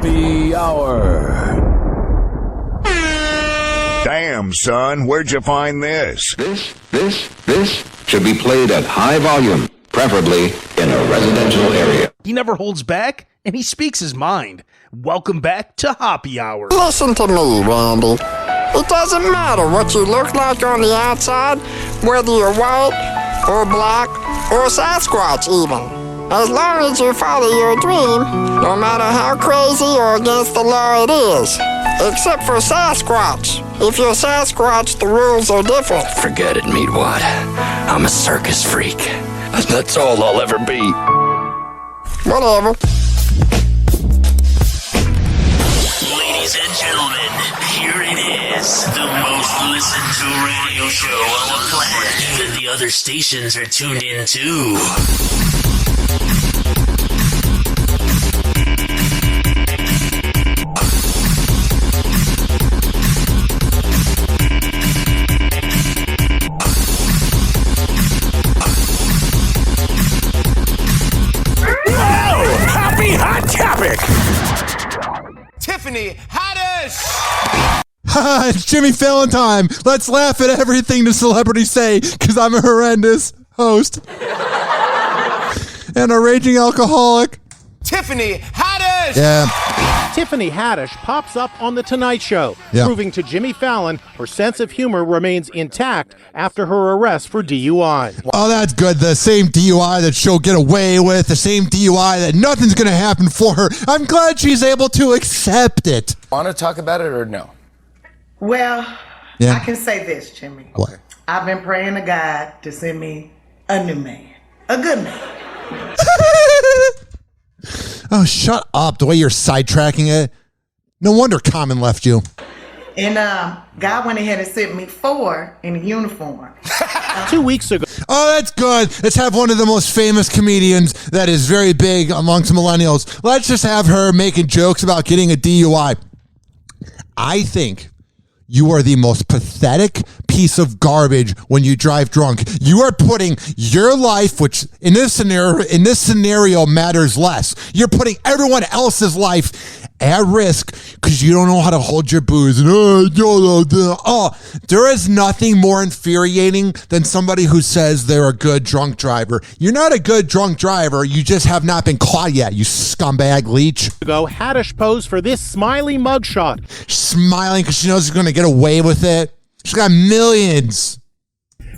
Hoppe Hour. Damn, son, where'd you find this? This should be played at high volume, preferably in a residential area. He never holds back, and he speaks his mind. Welcome back to Hoppe Hour. Listen to me, Randy. It doesn't matter what you look like on the outside, whether you're white or black or Sasquatch even. As long as you follow your dream, no matter how crazy or against the law it is. Except for Sasquatch. If you're Sasquatch, the rules are different. Forget it, Meatwad. I'm a circus freak. That's all I'll ever be. Whatever. Ladies and gentlemen, here it is. The most listened to radio show on the planet. Even the other stations are tuned in too. Hot topic. Tiffany Haddish. Haha, it's Jimmy Fallon time. Let's laugh at everything the celebrities say, because I'm a horrendous host and a raging alcoholic. Tiffany Haddish. Yeah. Tiffany Haddish pops up on The Tonight Show, proving to Jimmy Fallon her sense of humor remains intact after her arrest for DUI. Oh, that's good. The same DUI that she'll get away with, the same DUI that nothing's going to happen for her. I'm glad she's able to accept it. Want to talk about it or no? Well, Yeah. I can say this, Jimmy. What? I've been praying to God to send me a new man. A good man. Oh, shut up. The way you're sidetracking it. No wonder Common left you. And God went ahead and sent me 4 in a uniform. 2 weeks ago. Oh, that's good. Let's have one of the most famous comedians that is very big amongst millennials. Let's just have her making jokes about getting a DUI. I think you are the most pathetic piece of garbage when you drive drunk. You are putting your life, which in this scenario matters less. You're putting everyone else's life at risk because you don't know how to hold your booze. There is nothing more infuriating than somebody who says they're a good drunk driver. You're not a good drunk driver. You just have not been caught yet, you scumbag leech. Haddish posed for this smiley mugshot. Smiling because she knows she's going to get away with it. She's got millions.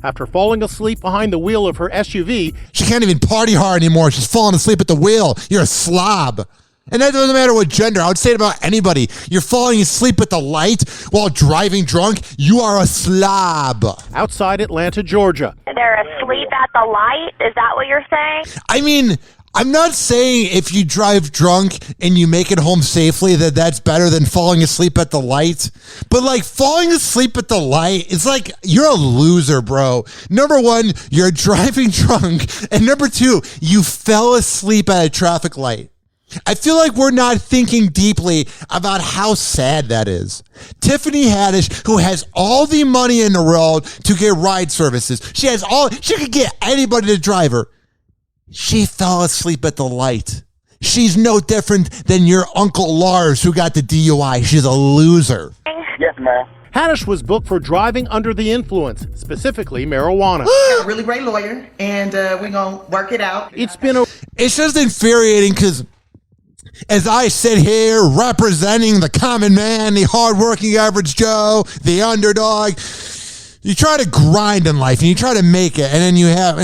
After falling asleep behind the wheel of her SUV. She can't even party hard anymore. She's falling asleep at the wheel. You're a slob. And that doesn't matter what gender. I would say it about anybody. You're falling asleep at the light while driving drunk. You are a slob. Outside Atlanta, Georgia. They're asleep at the light? Is that what you're saying? I mean, I'm not saying if you drive drunk and you make it home safely that that's better than falling asleep at the light. But like falling asleep at the light, it's like you're a loser, bro. Number one, you're driving drunk. And number two, you fell asleep at a traffic light. I feel like we're not thinking deeply about how sad that is. Tiffany Haddish, who has all the money in the world to get ride services. She could get anybody to drive her. She fell asleep at the light. She's no different than your Uncle Lars who got the DUI. She's a loser. Yes, ma'am. Haddish was booked for driving under the influence, specifically marijuana. Got a really great lawyer, and we're going to work it out. It's just infuriating because as I sit here representing the common man, the hardworking average Joe, the underdog, you try to grind in life and you try to make it, and then you have,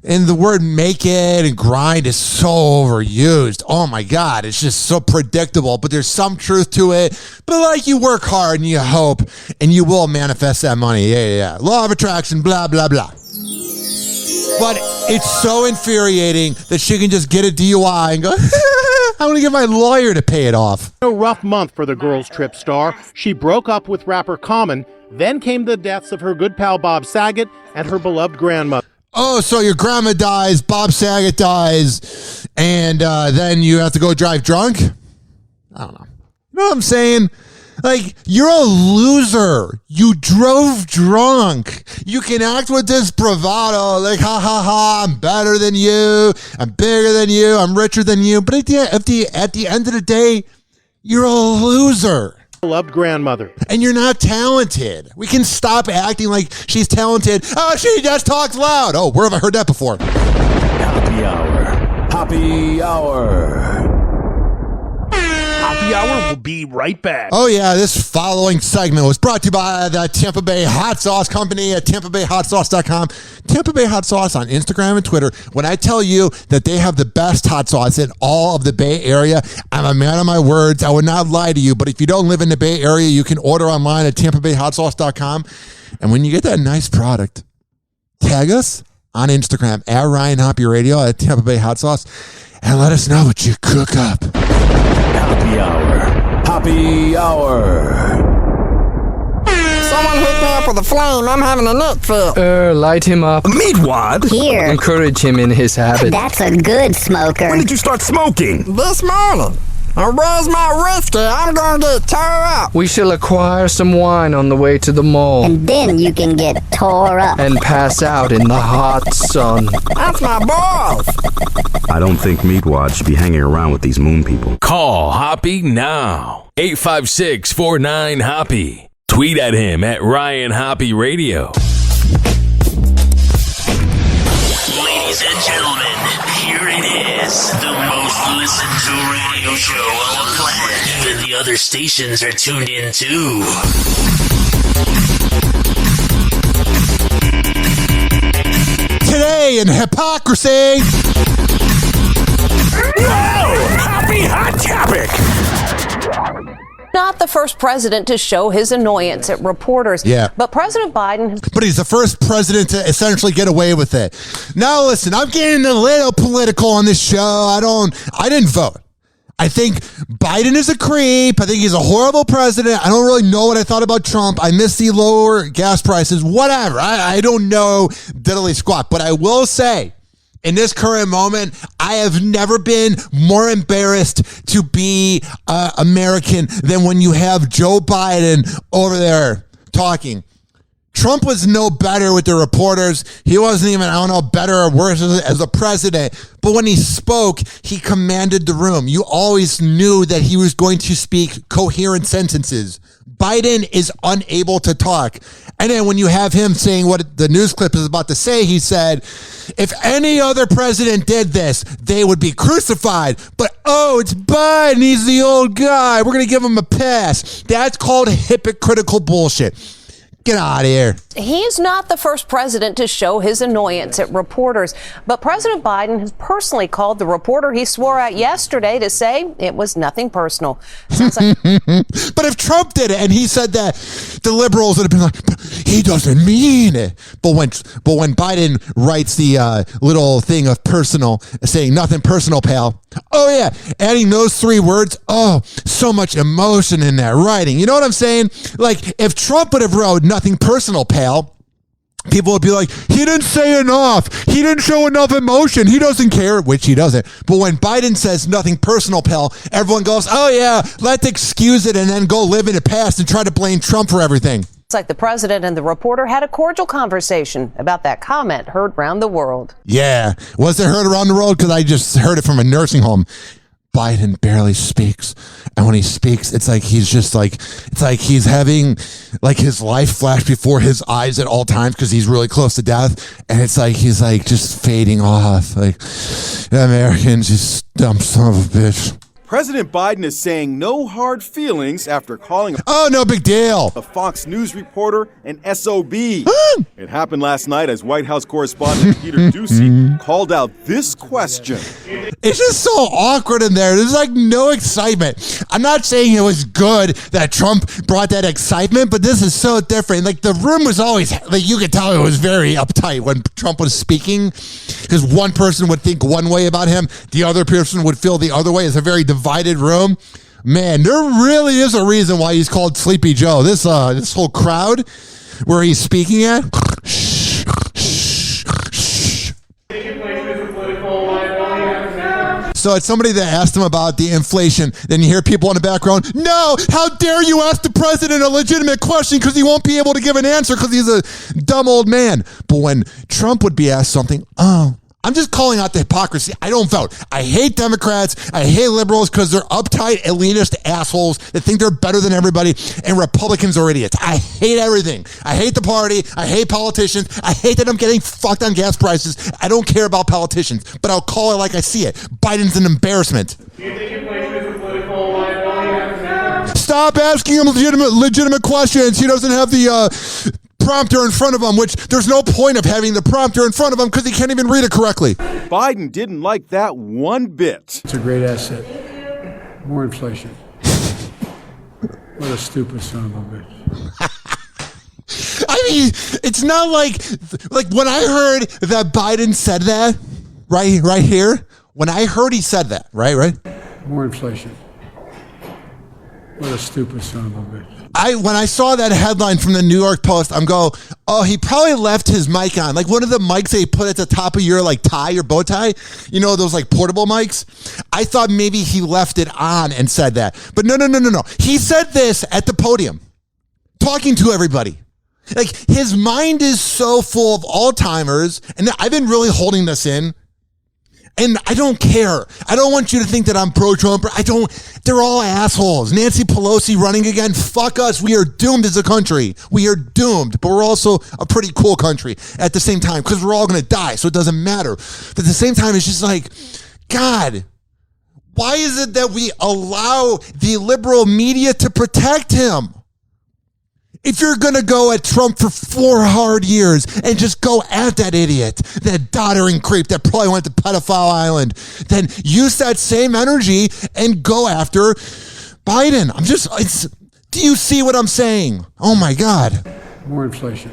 and the word make it and grind is so overused. Oh my God, it's just so predictable, but there's some truth to it. But like you work hard and you hope and you will manifest that money. Yeah. Law of attraction, blah, blah, blah. But it's so infuriating that she can just get a DUI and go, I'm going to get my lawyer to pay it off. A rough month for the girls' trip star. She broke up with rapper Common. Then came the deaths of her good pal Bob Saget and her beloved grandmother. Oh, so your grandma dies, Bob Saget dies, and then you have to go drive drunk? I don't know. You know what I'm saying? Like, you're a loser. You drove drunk. You can act with this bravado, like, ha, ha, ha, I'm better than you. I'm bigger than you. I'm richer than you. But at the end of the day, You're a loser. Loved grandmother. And you're not talented. We can stop acting like she's talented. Oh, she just talks loud. Oh, where have I heard that before? Happy Hour. Happy Hour. Happy Hour will be right back. Oh, yeah, this following segment was brought to you by the Tampa Bay Hot Sauce Company at TampaBayHotSauce.com. Tampa Bay Hot Sauce on Instagram and Twitter. When I tell you that they have the best hot sauce in all of the Bay Area, I'm a man of my words. I would not lie to you, but if you don't live in the Bay Area, you can order online at TampaBayHotSauce.com. And when you get that nice product, tag us on Instagram at Ryan Hoppe Radio at Tampa Bay Hot Sauce and let us know what you cook up. Happy Hour. Happy Hour. Someone hook me up with a flame. I'm having a nut fit. Light him up. Meat wad? Here. Encourage him in his habit. That's a good smoker. When did you start smoking? This morning. Where's my whiskey? I'm gonna get tore up. We shall acquire some wine on the way to the mall. And then you can get tore up. And pass out in the hot sun. That's my boss. I don't think Meatwad should be hanging around with these moon people. Call Hoppe now. 856-49-HOPPE. Tweet at him at Ryan Hoppe Radio. Ladies and gentlemen, here it is. The most listened to radio show on the planet. Even the other stations are tuned in too. Today in hypocrisy. Whoa! Happy Hot Topic! Not the first president to show his annoyance at reporters. Yeah. But President Biden has... But he's the first president to essentially get away with it. Now listen, I'm getting a little political on this show. I didn't vote. I think Biden is a creep. I think he's a horrible president. I don't really know what I thought about Trump. I miss the lower gas prices, whatever. I don't know diddly squat. But I will say, in this current moment, I have never been more embarrassed to be American than when you have Joe Biden over there talking. Trump was no better with the reporters. He wasn't even, I don't know, better or worse as a president. But when he spoke, he commanded the room. You always knew that he was going to speak coherent sentences. Biden is unable to talk. And then when you have him saying what the news clip is about to say, he said, if any other president did this, they would be crucified. But, oh, it's Biden. He's the old guy. We're going to give him a pass. That's called hypocritical bullshit. Get out of here. He's not the first president to show his annoyance at reporters, but President Biden has personally called the reporter he swore at yesterday to say it was nothing personal. Sounds like But if Trump did it and he said that, the liberals would have been like, he doesn't mean it. But when Biden writes the little thing of personal, saying nothing personal, pal. Oh yeah, adding those three words. Oh, so much emotion in that writing. You know what I'm saying? Like if Trump would have wrote nothing personal, pal, people would be like, he didn't say enough. He didn't show enough emotion. He doesn't care, which he doesn't. But when Biden says nothing personal, pal, everyone goes, oh yeah, let's excuse it and then go live in the past and try to blame Trump for everything. it's like the president and the reporter had a cordial conversation about that comment heard around the world. Yeah. Was it heard around the world? Because I just heard it from a nursing home. Biden barely speaks. And when he speaks, it's like he's just like, it's like he's having like his life flash before his eyes at all times because he's really close to death. And it's like he's like just fading off. Like, Americans, you dumb son of a bitch. President Biden is saying no hard feelings after calling no big deal. A Fox News reporter an SOB. It happened last night as White House correspondent Peter Doocy called out this question. It's just so awkward in there. There's like no excitement. I'm not saying it was good that Trump brought that excitement, but this is so different. Like the room was always, like you could tell it was very uptight when Trump was speaking because one person would think one way about him, the other person would feel the other way. It's a very divided room. Man, there really is a reason why he's called Sleepy Joe. This whole crowd where he's speaking at. So it's somebody that asked him about the inflation. Then you hear people in the background, no, how dare you ask the president a legitimate question because he won't be able to give an answer because he's a dumb old man. But when Trump would be asked something, oh, I'm just calling out the hypocrisy. I don't vote. I hate Democrats. I hate liberals because they're uptight, elitist assholes that think they're better than everybody, and Republicans are idiots. I hate everything. I hate the party. I hate politicians. I hate that I'm getting fucked on gas prices. I don't care about politicians, but I'll call it like I see it. Biden's an embarrassment. Do you think your placement is a political liability? Stop asking him legitimate questions. He doesn't have the prompter in front of him, which there's no point of having the prompter in front of him because he can't even read it correctly. Biden didn't like that one bit. It's a great asset. More inflation. What a stupid son of a bitch. I mean, it's not like when I heard that Biden said that, right here, when I heard he said that, right? More inflation. What a stupid son of a bitch. When I saw that headline from the New York Post, I'm going, oh, he probably left his mic on. Like one of the mics they put at the top of your like tie, your bow tie, you know, those like portable mics. I thought maybe he left it on and said that. But no. He said this at the podium, talking to everybody. Like his mind is so full of Alzheimer's, and I've been really holding this in. And I don't care. I don't want you to think that I'm pro-Trump. They're all assholes. Nancy Pelosi running again. Fuck us. We are doomed as a country. We are doomed. But we're also a pretty cool country at the same time because we're all going to die. So it doesn't matter. But at the same time, it's just like, God, why is it that we allow the liberal media to protect him? If you're going to go at Trump for 4 hard years and just go at that idiot, that doddering creep that probably went to pedophile island, then use that same energy and go after Biden. Do you see what I'm saying? Oh my God. More inflation.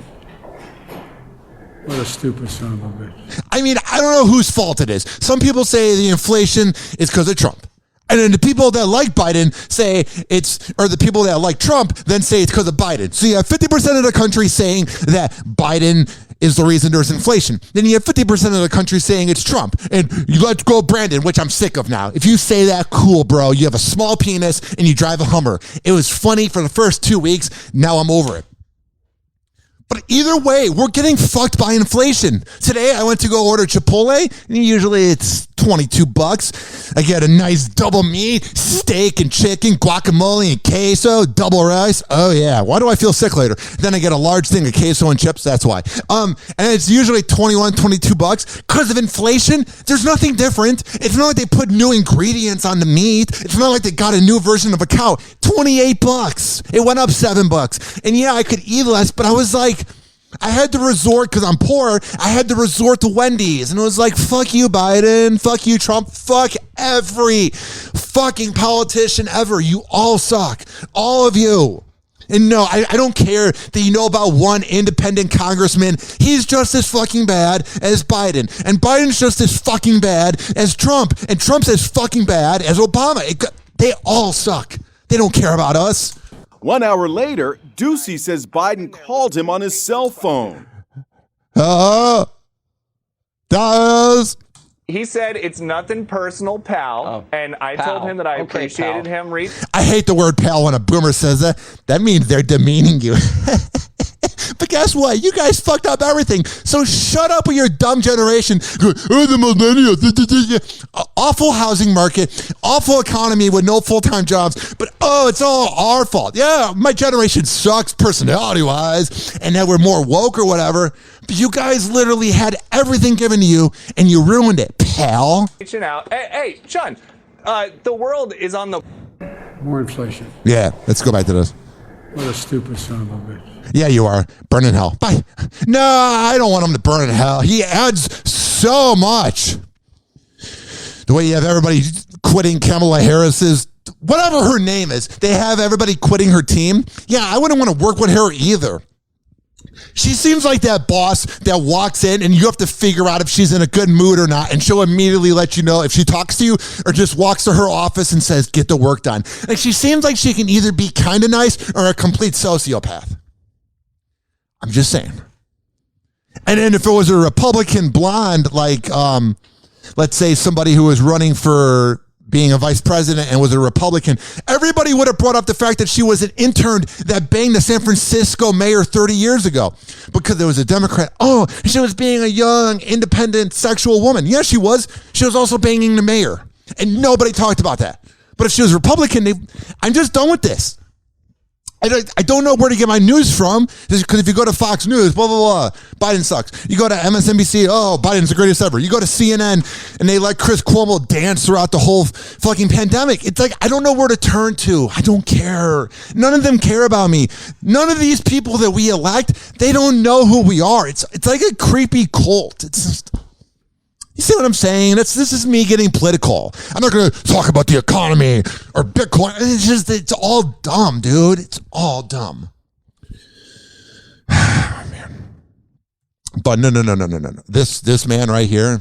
What a stupid son of a bitch. I mean, I don't know whose fault it is. Some people say the inflation is because of Trump. And then the people that like Biden say the people that like Trump then say it's because of Biden. So you have 50% of the country saying that Biden is the reason there's inflation. Then you have 50% of the country saying it's Trump. And you let's go Brandon, which I'm sick of now. If you say that, cool, bro. You have a small penis and you drive a Hummer. It was funny for the first 2 weeks. Now I'm over it. But either way, we're getting fucked by inflation. Today, I went to go order Chipotle, and usually it's $22. I get a nice double meat, steak and chicken, guacamole and queso, double rice. Oh yeah, why do I feel sick later? Then I get a large thing of queso and chips, that's why. And it's usually $22 because of inflation. There's nothing different. It's not like they put new ingredients on the meat. It's not like they got a new version of a cow. $28. It went up $7. And yeah, I could eat less, but I was like, I had to resort, because I'm poor, I had to resort to Wendy's. And it was like, fuck you, Biden. Fuck you, Trump. Fuck every fucking politician ever. You all suck. All of you. And no, I don't care that you know about one independent congressman. He's just as fucking bad as Biden. And Biden's just as fucking bad as Trump. And Trump's as fucking bad as Obama. They all suck. They don't care about us. 1 hour later, Ducey says Biden called him on his cell phone. Does. He said it's nothing personal, pal. And I told him that I appreciated him. I hate the word pal when a boomer says that. That means they're demeaning you. But guess what? You guys fucked up everything. So shut up with your dumb generation. The millennials. Awful housing market. Awful economy with no full-time jobs. But, it's all our fault. Yeah, my generation sucks personality-wise. And that we're more woke or whatever. But you guys literally had everything given to you, and you ruined it, pal. Reaching out. Hey, Sean, the world is on the... More inflation. Yeah, let's go back to this. What a stupid son of a bitch. Yeah, you are. Burn in hell. Bye. No, I don't want him to burn in hell. He adds so much. The way you have everybody quitting Kamala Harris's, whatever her name is, they have everybody quitting her team. Yeah, I wouldn't want to work with her either. She seems like that boss that walks in and you have to figure out if she's in a good mood or not, and she'll immediately let you know if she talks to you or just walks to her office and says, get the work done. Like, she seems like she can either be kind of nice or a complete sociopath. I'm just saying. And then if it was a Republican blonde, like, let's say somebody who was running for being a vice president and was a Republican, everybody would have brought up the fact that she was an intern that banged the San Francisco mayor 30 years ago because there was a Democrat. Oh, she was being a young, independent, sexual woman. Yes, she was. She was also banging the mayor. And nobody talked about that. But if she was Republican, I'm just done with this. I don't know where to get my news from, because if you go to Fox News, blah, blah, blah, Biden sucks. You go to MSNBC, oh, Biden's the greatest ever. You go to CNN, and they let Chris Cuomo dance throughout the whole fucking pandemic. It's like, I don't know where to turn to. I don't care. None of them care about me. None of these people that we elect, they don't know who we are. It's like a creepy cult. It's just... You see what I'm saying? This is me getting political. I'm not going to talk about the economy or Bitcoin. It's all dumb, dude. It's all dumb. Man. But no. This man right here.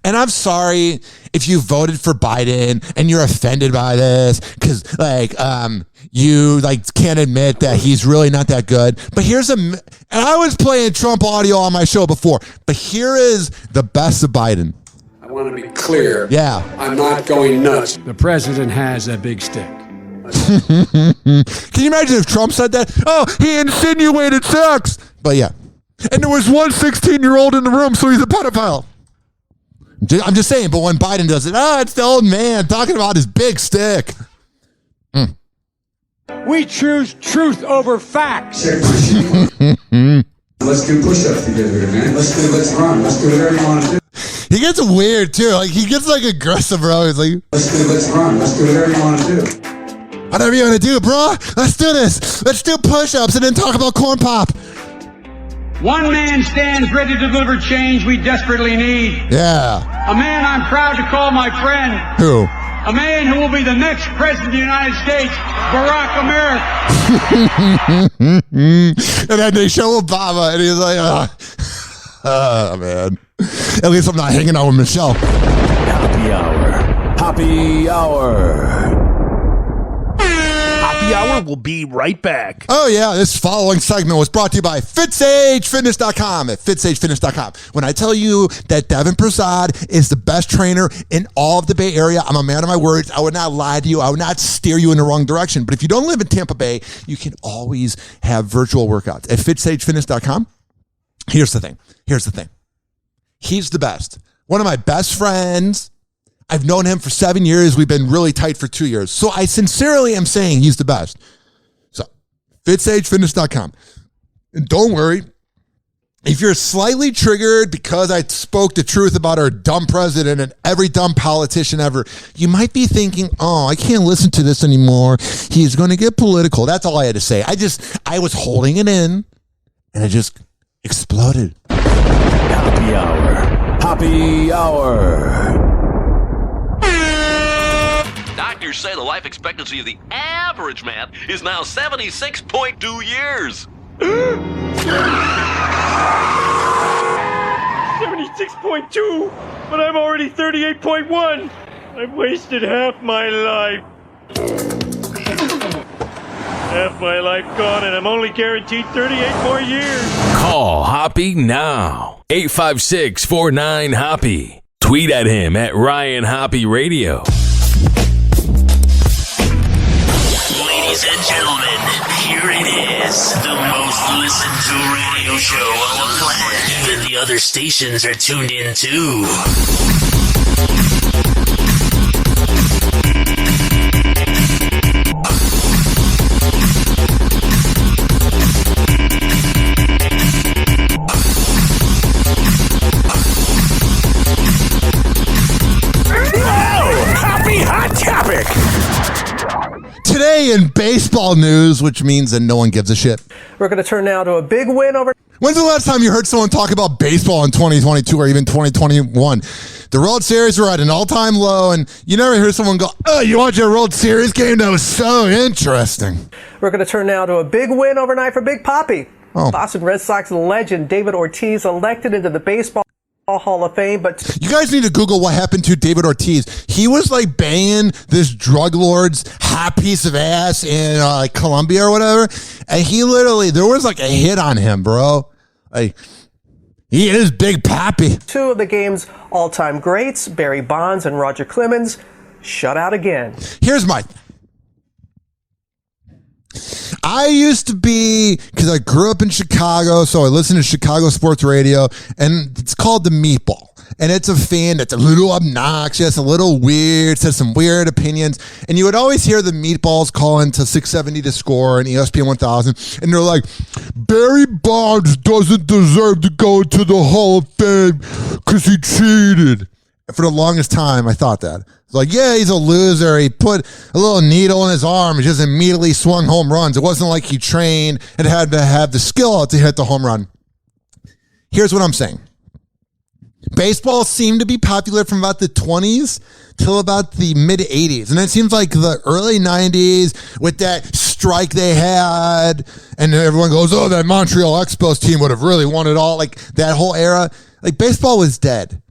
And I'm sorry if you voted for Biden and you're offended by this because you can't admit that he's really not that good. But and I was playing Trump audio on my show before, but here is the best of Biden. I want to be clear. Yeah. I'm not going nuts. The president has a big stick. Can you imagine if Trump said that? Oh, he insinuated sex. But yeah. And there was one 16-year-old in the room, so he's a pedophile. I'm just saying, but when Biden does it, it's the old man talking about his big stick. We choose truth over facts. Let's do push-ups together, man. Let's run. Let's do whatever you want to do. He gets weird, too. He gets, aggressive, bro. He's like... Let's run. Let's do whatever you want to do. Whatever you want to do, bro. Let's do this. Let's do push-ups and then talk about corn pop. One man stands ready to deliver change we desperately need. Yeah. A man I'm proud to call my friend. Who? A man who will be the next president of the United States, Barack America. And then they show Obama, and he's like, oh, man. At least I'm not hanging out with Michelle. Happy Hour. Happy Hour. Happy Hour will be right back. Oh, yeah. This following segment was brought to you by FitSageFitness.com at FitSageFitness.com. When I tell you that Devin Prasad is the best trainer in all of the Bay Area, I'm a man of my words. I would not lie to you. I would not steer you in the wrong direction. But if you don't live in Tampa Bay, you can always have virtual workouts at FitSageFitness.com. Here's the thing. He's the best. One of my best friends. I've known him for 7 years. We've been really tight for 2 years. So I sincerely am saying he's the best. So, FitSageFitness.com. And don't worry, if you're slightly triggered because I spoke the truth about our dumb president and every dumb politician ever, you might be thinking, oh, I can't listen to this anymore. He's going to get political. That's all I had to say. I was holding it in, and it just exploded. Happy Hour. Happy Hour. Doctors say the life expectancy of the average man is now 76.2 years. 76.2, but I'm already 38.1. I've wasted half my life. Half my life gone, and I'm only guaranteed 38 more years. Call Hoppe now. 856-49-HOPPE. Tweet at him at Ryan Hoppe Radio. Ladies and gentlemen, here it is. The most listened to radio show on the planet. Even the other stations are tuned in too. Today in baseball news, which means that no one gives a shit. We're going to turn now to a big win over... When's the last time you heard someone talk about baseball in 2022 or even 2021? The World Series were at an all-time low, and you never hear someone go, oh, you watch a World Series game? That was so interesting. We're going to turn now to a big win overnight for Big Papi. Oh. Boston Red Sox legend David Ortiz elected into the Baseball Hall of Fame, but you guys need to Google what happened to David Ortiz. He was like banging this drug lord's hot piece of ass in Colombia or whatever, and he literally, there was like a hit on him, bro. Like, he is Big Papi. Two of the game's all-time greats, Barry Bonds and Roger Clemens, shut out again. Here's my... I used to be, because I grew up in Chicago, so I listened to Chicago sports radio, and it's called The Meatball. And it's a fan that's a little obnoxious, a little weird, says some weird opinions. And you would always hear the Meatballs call into 670 to score and ESPN 1000. And they're like, Barry Bonds doesn't deserve to go to the Hall of Fame because he cheated. For the longest time, I thought that. It's like, yeah, he's a loser. He put a little needle in his arm and just immediately swung home runs. It wasn't like he trained and had to have the skill to hit the home run. Here's what I'm saying. Baseball seemed to be popular from about the 20s till about the mid 80s. And it seems like the early 90s with that strike they had, and everyone goes, oh, that Montreal Expos team would have really won it all. Like that whole era, like baseball was dead.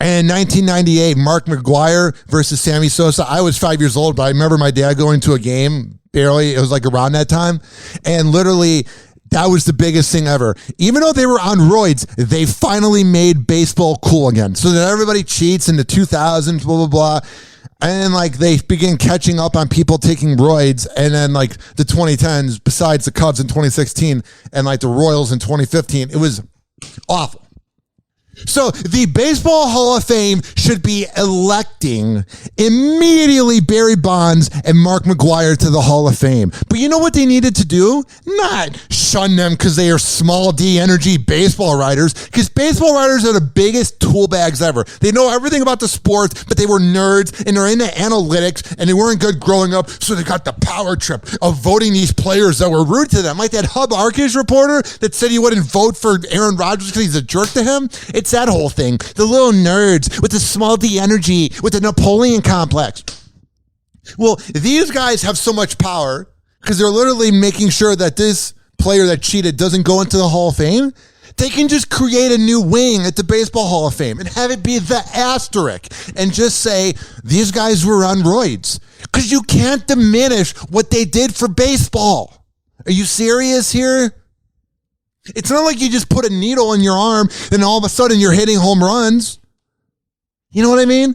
And 1998, Mark McGwire versus Sammy Sosa. I was 5 years old, but I remember my dad going to a game, barely. It was like around that time. And literally, that was the biggest thing ever. Even though they were on roids, they finally made baseball cool again. So that everybody cheats in the 2000s, blah, blah, blah. And then, like, they begin catching up on people taking roids. And then, like, the 2010s, besides the Cubs in 2016 and, like, the Royals in 2015, it was awful. So the Baseball Hall of Fame should be electing immediately Barry Bonds and Mark McGwire to the Hall of Fame. But you know what they needed to do? Not shun them because they are small D energy baseball writers, because baseball writers are the biggest tool bags ever. They know everything about the sports, but they were nerds and they're into analytics and they weren't good growing up, so they got the power trip of voting these players that were rude to them. Like that Hub Arkish reporter that said he wouldn't vote for Aaron Rodgers because he's a jerk to him. It's that whole thing. The little nerds with the small D energy, with the Napoleon complex. Well, these guys have so much power because they're literally making sure that this player that cheated doesn't go into the Hall of Fame. They can just create a new wing at the Baseball Hall of Fame and have it be the asterisk and just say, these guys were on roids. Because you can't diminish what they did for baseball. Are you serious here? It's not like you just put a needle in your arm and all of a sudden you're hitting home runs. You know what I mean?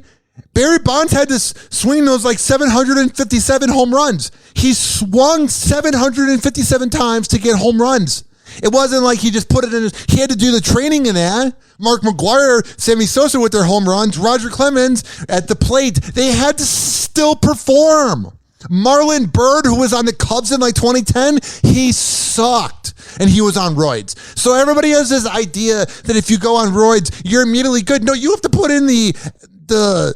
Barry Bonds had to swing those like 757 home runs. He swung 757 times to get home runs. It wasn't like he just put it in he had to do the training in that. Mark McGwire, Sammy Sosa with their home runs, Roger Clemens at the plate. They had to still perform. Marlon Byrd, who was on the Cubs in like 2010, he sucked. And he was on roids. So everybody has this idea that if you go on roids, you're immediately good. No, you have to put in the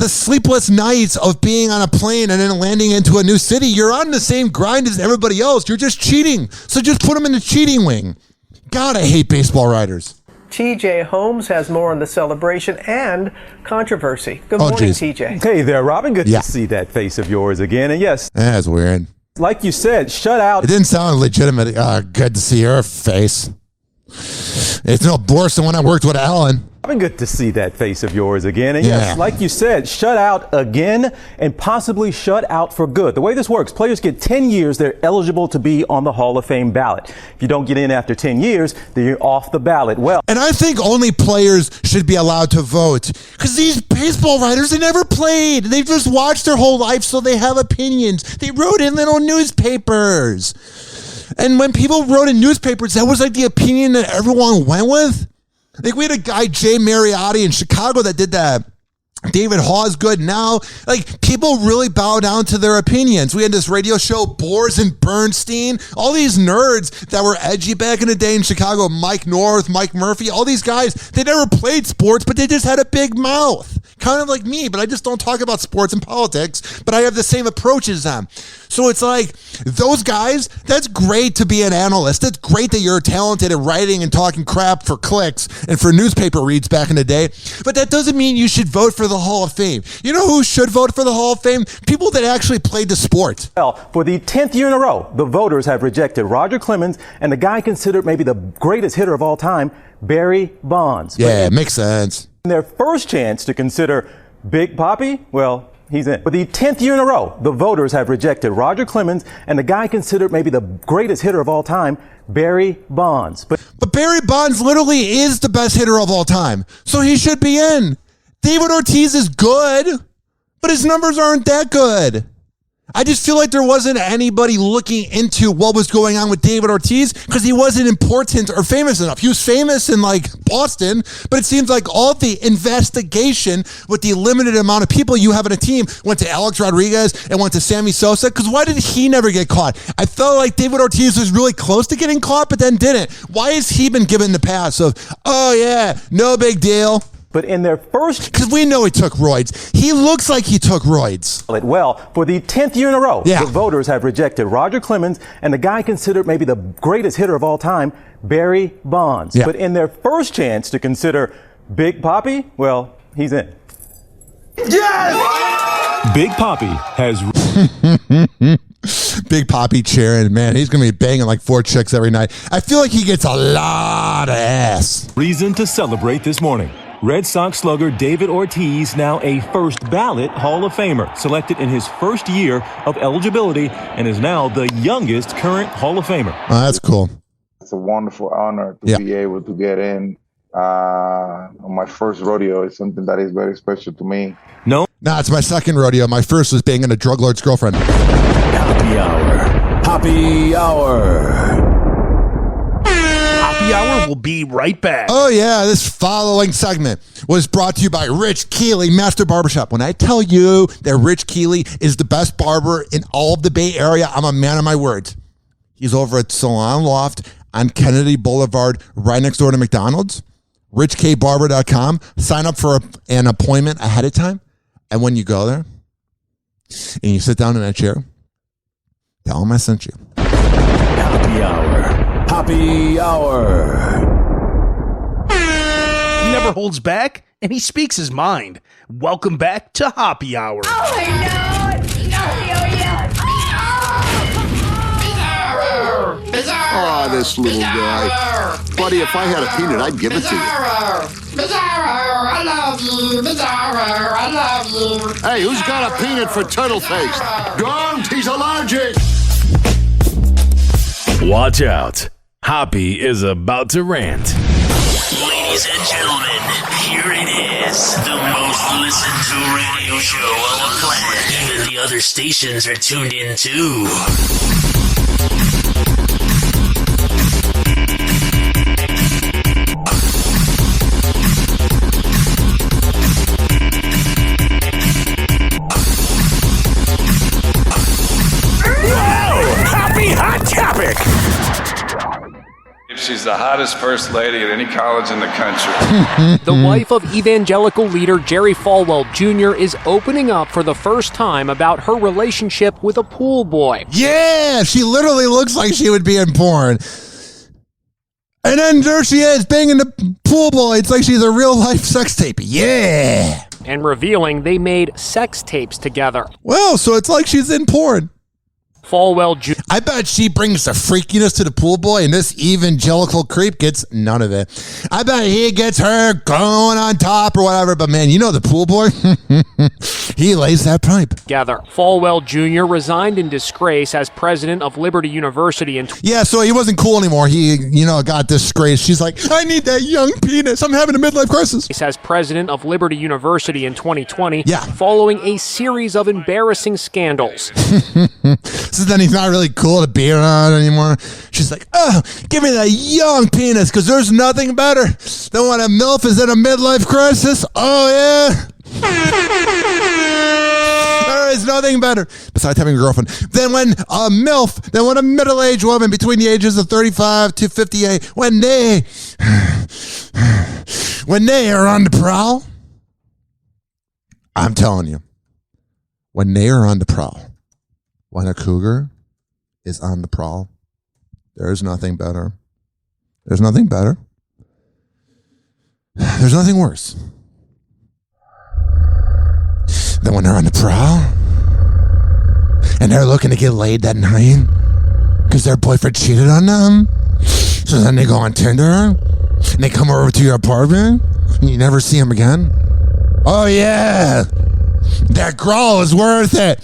sleepless nights of being on a plane and then landing into a new city. You're on the same grind as everybody else. You're just cheating. So just put them in the cheating wing. God, I hate baseball writers. TJ Holmes has more on the celebration and controversy. Good morning, TJ. Hey there, Robin. Good to see that face of yours again. And yes, that's weird. Like you said, shut out. It didn't sound legitimate. Good to see her face. It's no worse than when I worked with Alan. Good to see that face of yours again. And yes, like you said, shut out again and possibly shut out for good. The way this works, players get 10 years, they're eligible to be on the Hall of Fame ballot. If you don't get in after 10 years, then you're off the ballot. Well, and I think only players should be allowed to vote because these baseball writers, they never played. They've just watched their whole life, so they have opinions. They wrote in little newspapers. And when people wrote in newspapers, that was like the opinion that everyone went with. Like we had a guy, Jay Mariotti in Chicago, that did that. David Hawes good now. Like people really bow down to their opinions. We had this radio show, Boers and Bernstein, all these nerds that were edgy back in the day in Chicago, Mike North, Mike Murphy, all these guys, they never played sports, but they just had a big mouth. Kind of like me, but I just don't talk about sports and politics, but I have the same approach as them. So it's like those guys, that's great to be an analyst. That's great that you're talented at writing and talking crap for clicks and for newspaper reads back in the day. But that doesn't mean you should vote for the Hall of Fame. You know who should vote for the Hall of Fame? People that actually played the sport. Well, for the 10th year in a row, the voters have rejected Roger Clemens and the guy considered maybe the greatest hitter of all time, Barry Bonds. Yeah, it makes sense. Their first chance to consider Big Papi, well, he's in. For the 10th year in a row, the voters have rejected Roger Clemens and the guy considered maybe the greatest hitter of all time, Barry Bonds. But Barry Bonds literally is the best hitter of all time, so he should be in. David Ortiz is good, But his numbers aren't that good. I just feel like there wasn't anybody looking into what was going on with David Ortiz because he wasn't important or famous enough. He was famous in like Boston, but it seems like all the investigation with the limited amount of people you have in a team went to Alex Rodriguez and went to Sammy Sosa. Because why did he never get caught? I felt like David Ortiz was really close to getting caught, but then didn't. Why has he been given the pass of, oh yeah, no big deal? But in their first... Because we know he took roids. He looks like he took roids. Well, for the 10th year in a row, the voters have rejected Roger Clemens and the guy considered maybe the greatest hitter of all time, Barry Bonds. Yeah. But in their first chance to consider Big Papi, well, he's in. Yes! Big Papi has... Big Papi cheering, man, he's going to be banging like 4 chicks every night. I feel like he gets a lot of ass. Reason to celebrate this morning. Red Sox slugger David Ortiz, now a first ballot Hall of Famer, selected in his first year of eligibility and is now the youngest current Hall of Famer. Oh, that's cool. It's a wonderful honor to be able to get in on my first rodeo. It's something that is very special to me. No, it's my second rodeo. My first was banging a drug lord's girlfriend. Happy Hour. Happy Hour. Happy Hour will be right back. Oh, yeah. This following segment was brought to you by Rich Keeley, Master Barbershop. When I tell you that Rich Keeley is the best barber in all of the Bay Area, I'm a man of my words. He's over at Salon Loft on Kennedy Boulevard, right next door to McDonald's. RichKBarber.com. Sign up for an appointment ahead of time. And when you go there and you sit down in that chair, tell him I sent you. Happy Hour. Happy Hour. He never holds back, and he speaks his mind. Welcome back to Hoppe Hour. Oh, Oh, this little guy. Buddy, if I had a peanut, I'd give it to you. Bizarro, I love you. Bizarro, I love you. Hey, who's got a peanut for turtle face? Don't, he's allergic. Watch out. Hoppe is about to rant. Ladies and gentlemen, here it is. The most listened to radio show on the planet. Even the other stations are tuned in too. Hot topic. She's the hottest first lady at any college in the country. The wife of evangelical leader Jerry Falwell Jr. is opening up for the first time about her relationship with a pool boy. Yeah, she literally looks like she would be in porn. And then there she is, banging the pool boy. It's like she's a real life sex tape. Yeah. And revealing they made sex tapes together. Well, so it's like she's in porn. Falwell Jr. I bet she brings the freakiness to the pool boy, and this evangelical creep gets none of it. I bet he gets her going on top or whatever, but man, you know the pool boy? He lays that pipe. Together. Falwell Jr. resigned in disgrace as president of Liberty University in... Yeah, so he wasn't cool anymore. He, got disgraced. She's like, I need that young penis. I'm having a midlife crisis. As president of Liberty University in 2020, yeah, following a series of embarrassing scandals. So then he's not really cool to be around anymore. She's like, oh, give me that young penis, because there's nothing better than when a MILF is in a midlife crisis. Oh, yeah. There is nothing better, besides having a girlfriend, than when a MILF, than when a middle-aged woman between the ages of 35 to 58, when they are on the prowl. I'm telling you, when they are on the prowl, when a cougar is on the prowl, there's nothing better. There's nothing better. There's nothing worse than when they're on the prowl and they're looking to get laid that night because their boyfriend cheated on them. So then they go on Tinder and they come over to your apartment and you never see them again. Oh, yeah. That growl is worth it.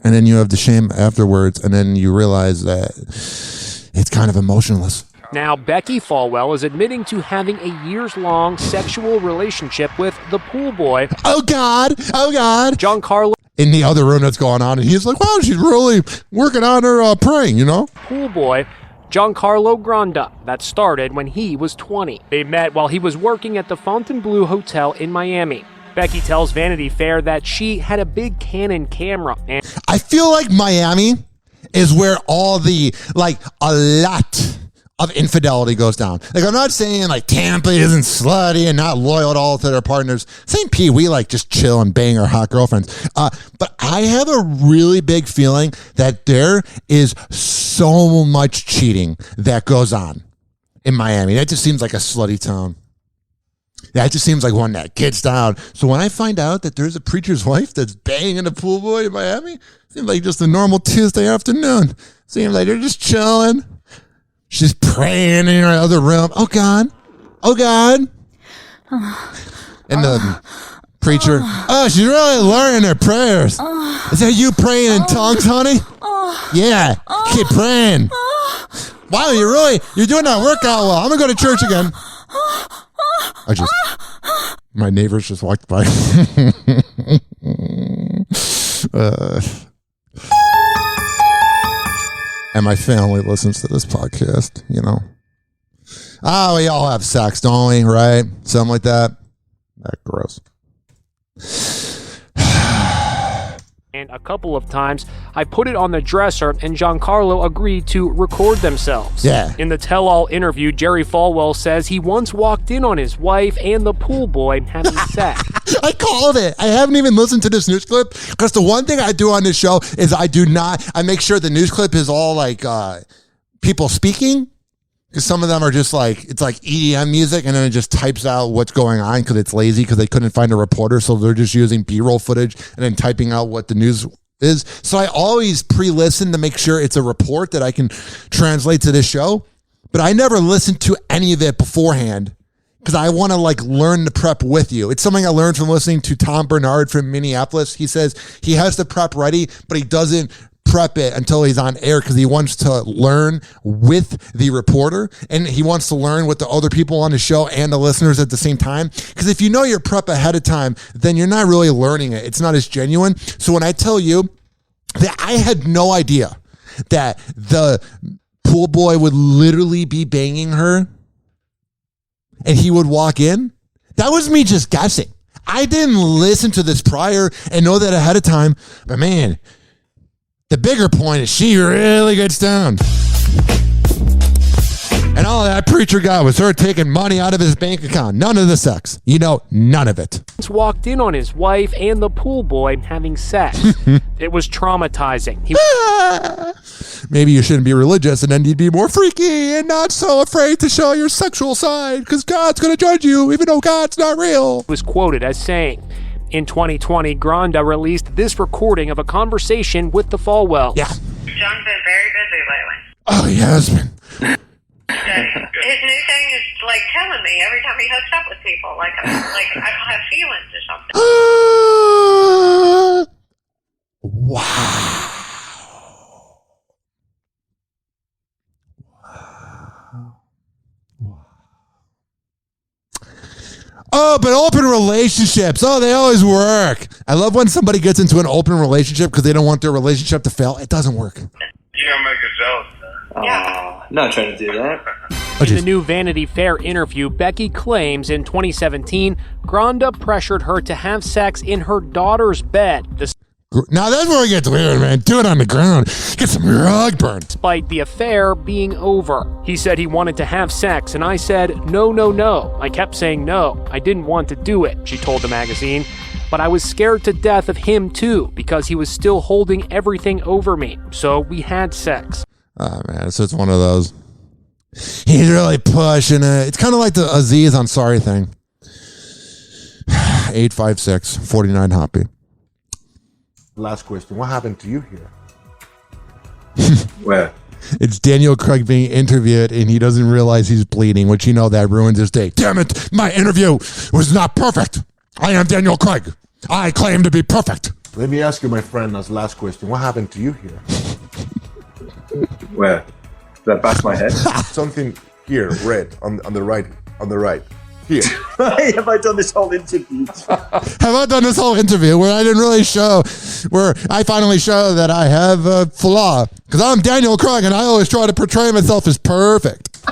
And then you have the shame afterwards, and then you realize that it's kind of emotionless. Now, Becky Falwell is admitting to having a years-long sexual relationship with the pool boy. Oh, God. Oh, God. Giancarlo. In the other room that's going on, and he's like, wow, she's really working on her praying, you know? Pool boy, Giancarlo Granda. That started when he was 20. They met while he was working at the Fontainebleau Hotel in Miami. Becky tells Vanity Fair that she had a big Canon camera. And I feel like Miami is where all the, like, a lot of infidelity goes down. Like, I'm not saying, like, Tampa isn't slutty and not loyal at all to their partners. St. Pete, we, like, just chill and bang our hot girlfriends. But I have a really big feeling that there is so much cheating that goes on in Miami. That just seems like a slutty town. That just seems like one that gets down. So when I find out that there's a preacher's wife that's banging a pool boy in Miami, seems like just a normal Tuesday afternoon. Seems like they're just chilling. She's praying in her other room. Oh, God. Oh, God. And the preacher, oh, she's really learning her prayers. Is that you praying in tongues, honey? Yeah. Keep praying. Wow, you're doing that workout well. I'm going to go to church again. My neighbors just walked by. And my family listens to this podcast, you know. Oh, we all have sex, don't we? Right? Something like that. That's gross. And a couple of times, I put it on the dresser, and Giancarlo agreed to record themselves. Yeah. In the tell-all interview, Jerry Falwell says he once walked in on his wife and the pool boy having sex. I called it. I haven't even listened to this news clip because the one thing I do on this show is I make sure the news clip is all like people speaking. Because some of them are just like, it's like EDM music, and then it just types out what's going on because it's lazy because they couldn't find a reporter. So they're just using B-roll footage and then typing out what the news is. So I always pre-listen to make sure it's a report that I can translate to this show. But I never listened to any of it beforehand because I want to like learn the prep with you. It's something I learned from listening to Tom Bernard from Minneapolis. He says he has the prep ready, but he doesn't prep it until he's on air because he wants to learn with the reporter and he wants to learn with the other people on the show and the listeners at the same time. Because if you know your prep ahead of time, then you're not really learning it. It's not as genuine. So when I tell you that I had no idea that the pool boy would literally be banging her and he would walk in, that was me just guessing. I didn't listen to this prior and know that ahead of time, but man, the bigger point is she really gets down. And all that preacher got was her taking money out of his bank account. None of the sex. You know, none of it. He walked in on his wife and the pool boy having sex. It was traumatizing. Maybe you shouldn't be religious and then you'd be more freaky and not so afraid to show your sexual side because God's going to judge you even though God's not real. He was quoted as saying, in 2020, Granda released this recording of a conversation with the Falwells. Yeah. John's been very busy lately. Oh, he has been. His new thing is like telling me every time he hooks up with people, like I don't have feelings or something. Wow. Oh, but open relationships. Oh, they always work. I love when somebody gets into an open relationship because they don't want their relationship to fail. It doesn't work. You're gonna make us jealous, man. Yeah. Not trying to do that. In the new Vanity Fair interview, Becky claims in 2017, Granda pressured her to have sex in her daughter's bed. Now that's where it gets weird, man. Do it on the ground. Get some rug burn. Despite the affair being over. He said he wanted to have sex, and I said, no, no, no. I kept saying no. I didn't want to do it, she told the magazine. But I was scared to death of him, too, because he was still holding everything over me. So we had sex. Oh, man, so it's one of those. He's really pushing it. It's kind of like the Aziz Ansari thing. 856-49 Hoppe. Last question. What happened to you here? Where? It's Daniel Craig being interviewed, and he doesn't realize he's bleeding, which, you know, that ruins his day. Damn it, my interview was not perfect. I am Daniel Craig. I claim to be perfect. Let me ask you, my friend, as last question. What happened to you here? Where? Did I bash my head? Something Here, red, on the right. Here. Have I done this whole interview? Have I done this whole interview where I didn't really show, where I finally show that I have a flaw? Because I'm Daniel Craig and I always try to portray myself as perfect.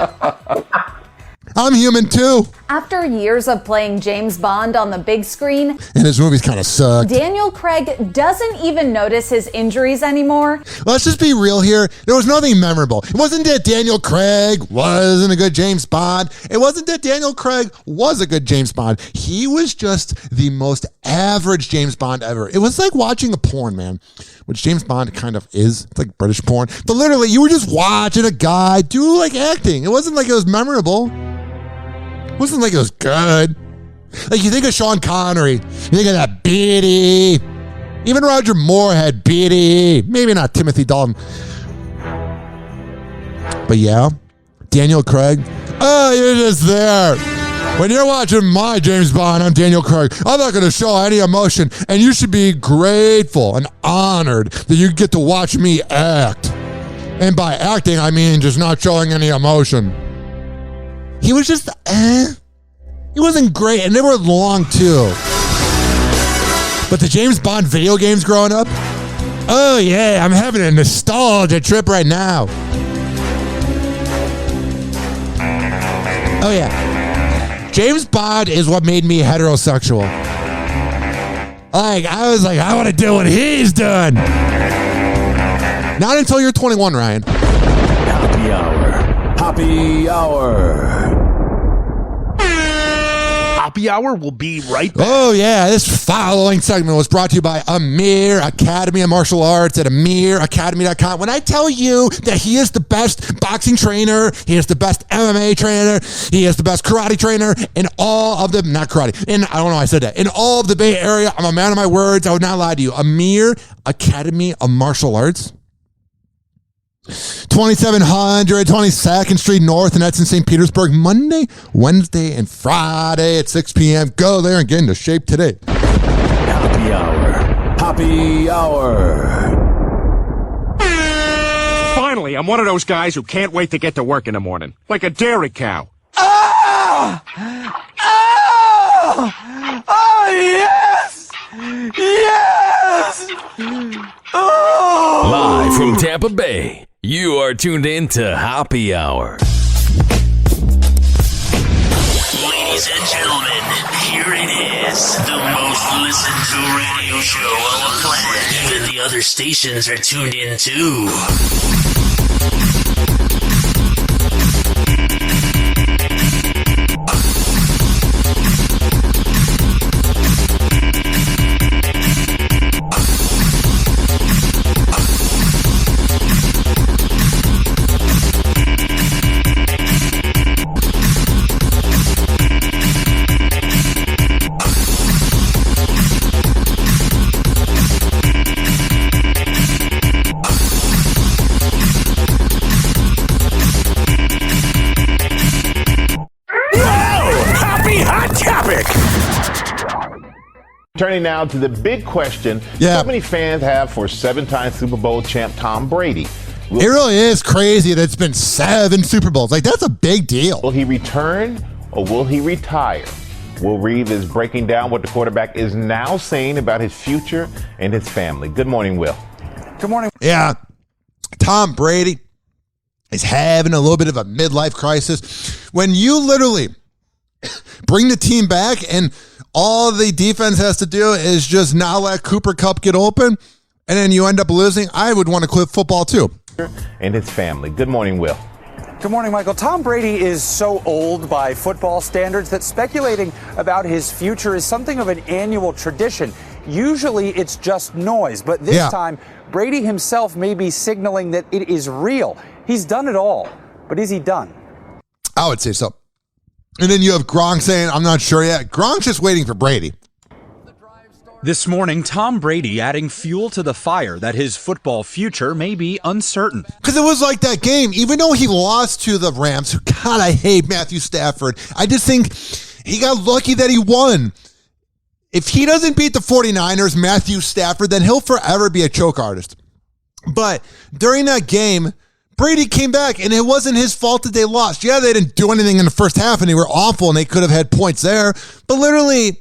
I'm human too. After years of playing James Bond on the big screen, and his movies kind of suck, Daniel Craig doesn't even notice his injuries anymore. Let's just be real here. There was nothing memorable. It wasn't that Daniel Craig wasn't a good James Bond. It wasn't that Daniel Craig was a good James Bond. He was just the most average James Bond ever. It was like watching a porn, man. Which James Bond kind of is. It's like British porn. But literally, you were just watching a guy do like acting. It wasn't like it was memorable. It wasn't like it was good. Like you think of Sean Connery, you think of that Beatty. Even Roger Moore had Beatty. Maybe not Timothy Dalton. But yeah, Daniel Craig. Oh, you're just there. When you're watching my James Bond, I'm Daniel Craig. I'm not going to show any emotion, and you should be grateful and honored that you get to watch me act. And by acting, I mean just not showing any emotion. He was just, He wasn't great, and they were long, too. But the James Bond video games growing up, oh, yeah, I'm having a nostalgia trip right now. Oh, yeah. James Bond is what made me heterosexual. Like, I was like, I want to do what he's done. Not until you're 21, Ryan. Happy Hour. Happy Hour. Hoppe Hour will be right back. Oh, yeah. This following segment was brought to you by Amir Academy of Martial Arts at amiracademy.com. When I tell you that he is the best boxing trainer, he is the best MMA trainer, he is the best karate trainer in all of the, not karate, I don't know why I said that, in all of the Bay Area, I'm a man of my words. I would not lie to you. Amir Academy of Martial Arts. 2700 22nd Street North, and that's in St. Petersburg, Monday, Wednesday, and Friday at 6 p.m. Go there and get into shape today. Happy Hour. Happy Hour. Finally, I'm one of those guys who can't wait to get to work in the morning. Like a dairy cow. Oh! Oh! Oh, yes! Yes! Oh! Live from Tampa Bay, you are tuned in to Hoppe Hour. Ladies and gentlemen, here it is. The most listened to radio show on the planet. Even the other stations are tuned in too. Turning now to the big question so many fans have for seven-time Super Bowl champ Tom Brady. It really is crazy that it's been 7 Super Bowls. Like, that's a big deal. Will he return or will he retire? Will Reeve is breaking down what the quarterback is now saying about his future and his family. Good morning, Will. Good morning. Yeah. Tom Brady is having a little bit of a midlife crisis. When you literally bring the team back and all the defense has to do is just not let Cooper Kupp get open, and then you end up losing, I would want to quit football too. And his family. Good morning, Will. Good morning, Michael. Tom Brady is so old by football standards that speculating about his future is something of an annual tradition. Usually it's just noise, but this time Brady himself may be signaling that it is real. He's done it all, but is he done? I would say so. And then you have Gronk saying, I'm not sure yet. Gronk's just waiting for Brady. This morning, Tom Brady adding fuel to the fire that his football future may be uncertain. Because it was like that game, even though he lost to the Rams, who, God, I hate Matthew Stafford. I just think he got lucky that he won. If he doesn't beat the 49ers, Matthew Stafford, then he'll forever be a choke artist. But during that game, Brady came back, and it wasn't his fault that they lost. Yeah, they didn't do anything in the first half, and they were awful, and they could have had points there. But literally,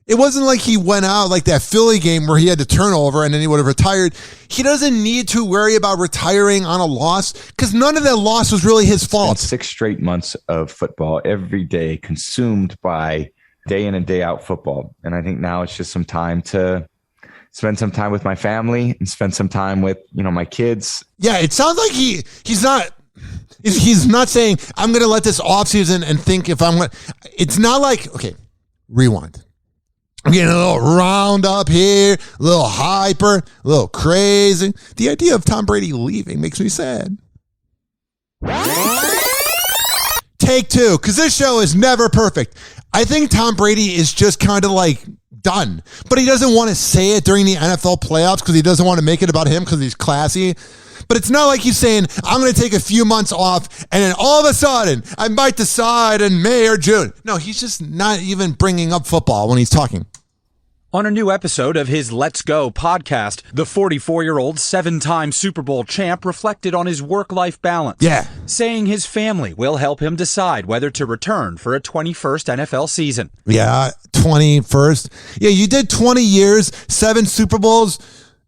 it wasn't like he went out like that Philly game where he had to turnover, and then he would have retired. He doesn't need to worry about retiring on a loss because none of that loss was really his fault. 6 straight months of football every day, consumed by day in and day out football. And I think now it's just some time to spend some time with my family and spend some time with, my kids. Yeah, it sounds like he's not saying, I'm going to let this offseason and think if I'm going to. It's not like, okay, rewind. I'm getting a little round up here, a little hyper, a little crazy. The idea of Tom Brady leaving makes me sad. Take 2, because this show is never perfect. I think Tom Brady is just kind of like done, but he doesn't want to say it during the NFL playoffs because he doesn't want to make it about him because he's classy. But it's not like he's saying, I'm going to take a few months off and then all of a sudden I might decide in May or June. No, he's just not even bringing up football when he's talking. On a new episode of his Let's Go podcast, the 44-year-old 7-time Super Bowl champ reflected on his work-life balance. Yeah. Saying his family will help him decide whether to return for a 21st NFL season. Yeah, 21st. Yeah, you did 20 years, 7 Super Bowls.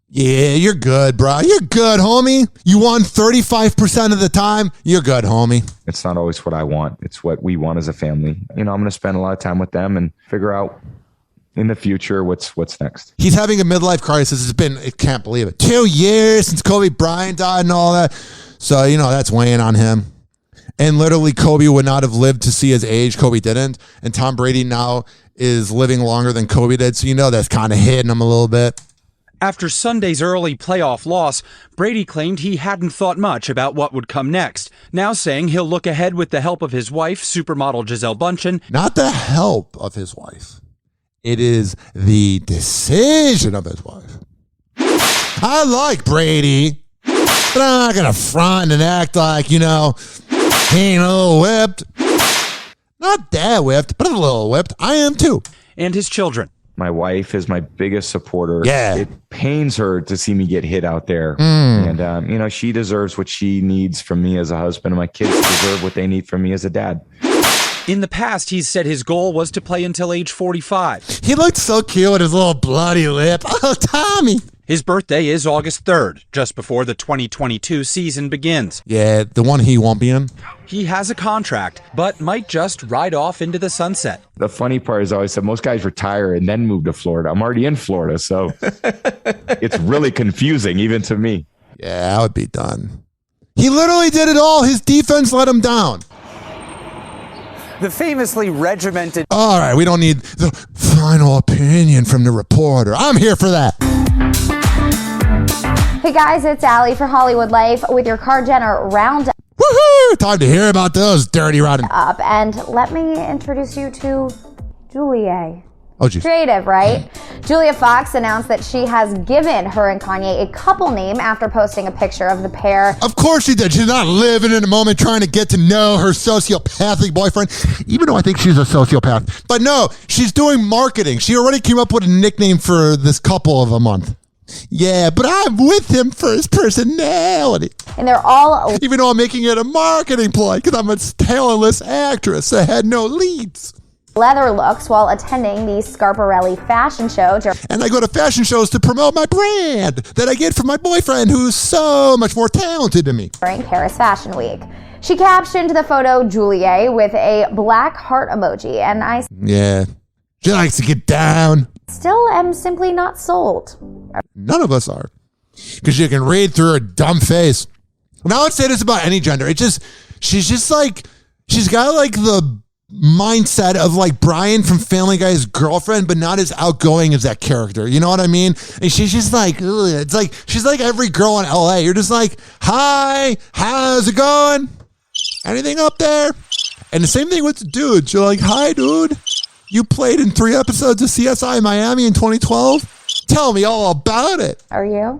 Yeah, you're good, bro. You're good, homie. You won 35% of the time. You're good, homie. It's not always what I want. It's what we want as a family. I'm going to spend a lot of time with them and figure out in the future what's next. He's having a midlife crisis. I can't believe it. 2 years since Kobe Bryant died and all that. So, that's weighing on him. And literally, Kobe would not have lived to see his age. Kobe didn't. And Tom Brady now is living longer than Kobe did. So, that's kind of hitting him a little bit. After Sunday's early playoff loss, Brady claimed he hadn't thought much about what would come next, now saying he'll look ahead with the help of his wife, supermodel Gisele Bündchen. Not the help of his wife. It is the decision of his wife. I like Brady, but I'm not going to front and act like, he ain't a little whipped. Not that whipped, but a little whipped. I am too. And his children. My wife is my biggest supporter. Yeah. It pains her to see me get hit out there. And, she deserves what she needs from me as a husband, and my kids deserve what they need from me as a dad. In the past, he's said his goal was to play until age 45. He looked so cute with his little bloody lip. Oh, Tommy. His birthday is August 3rd, just before the 2022 season begins. Yeah, the one he won't be in. He has a contract, but might just ride off into the sunset. The funny part is I always said most guys retire and then move to Florida. I'm already in Florida, so it's really confusing, even to me. Yeah, I would be done. He literally did it all. His defense let him down. The famously regimented... All right, we don't need the final opinion from the reporter. I'm here for that. Hey guys, it's Allie for Hollywood Life with your Car Jenner Roundup. Woohoo! Time to hear about those dirty rotten... And let me introduce you to Julia. Oh, geez. Creative, right? Julia Fox announced that she has given her and Kanye a couple name after posting a picture of the pair. Of course she did. She's not living in the moment trying to get to know her sociopathic boyfriend, even though I think she's a sociopath. But no, she's doing marketing. She already came up with a nickname for this couple of a month. Yeah, but I'm with him for his personality. And they're all... Even though I'm making it a marketing ploy because I'm a talentless actress that had no leads. Leather looks while attending the Scarparelli fashion show. And I go to fashion shows to promote my brand that I get from my boyfriend who's so much more talented than me. During Paris Fashion Week. She captioned the photo Julia with a black heart emoji, and I... Yeah, she likes to get down. Still am simply not sold. None of us are. Because you can read through her dumb face. Now let's say this about any gender. She's got like the mindset of like Brian from Family Guy's girlfriend, but not as outgoing as that character. You know what I mean? And she's just like, ugh. It's like, she's like every girl in LA. You're just like, hi, how's it going? Anything up there? And the same thing with the dudes. You're like, hi, dude. You played in 3 episodes of CSI Miami in 2012? Tell me all about it. Are you?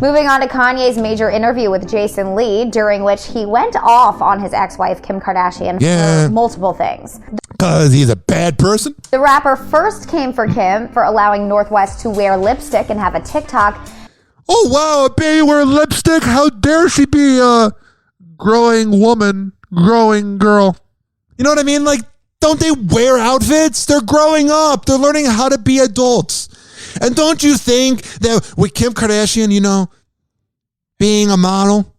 Moving on to Kanye's major interview with Jason Lee, during which he went off on his ex-wife Kim Kardashian for multiple things. Because he's a bad person? The rapper first came for Kim for allowing Northwest to wear lipstick and have a TikTok. Oh, wow, a baby wear lipstick? How dare she be growing woman, growing girl. You know what I mean? Like, don't they wear outfits? They're growing up. They're learning how to be adults. And don't you think that with Kim Kardashian, you know, being a model,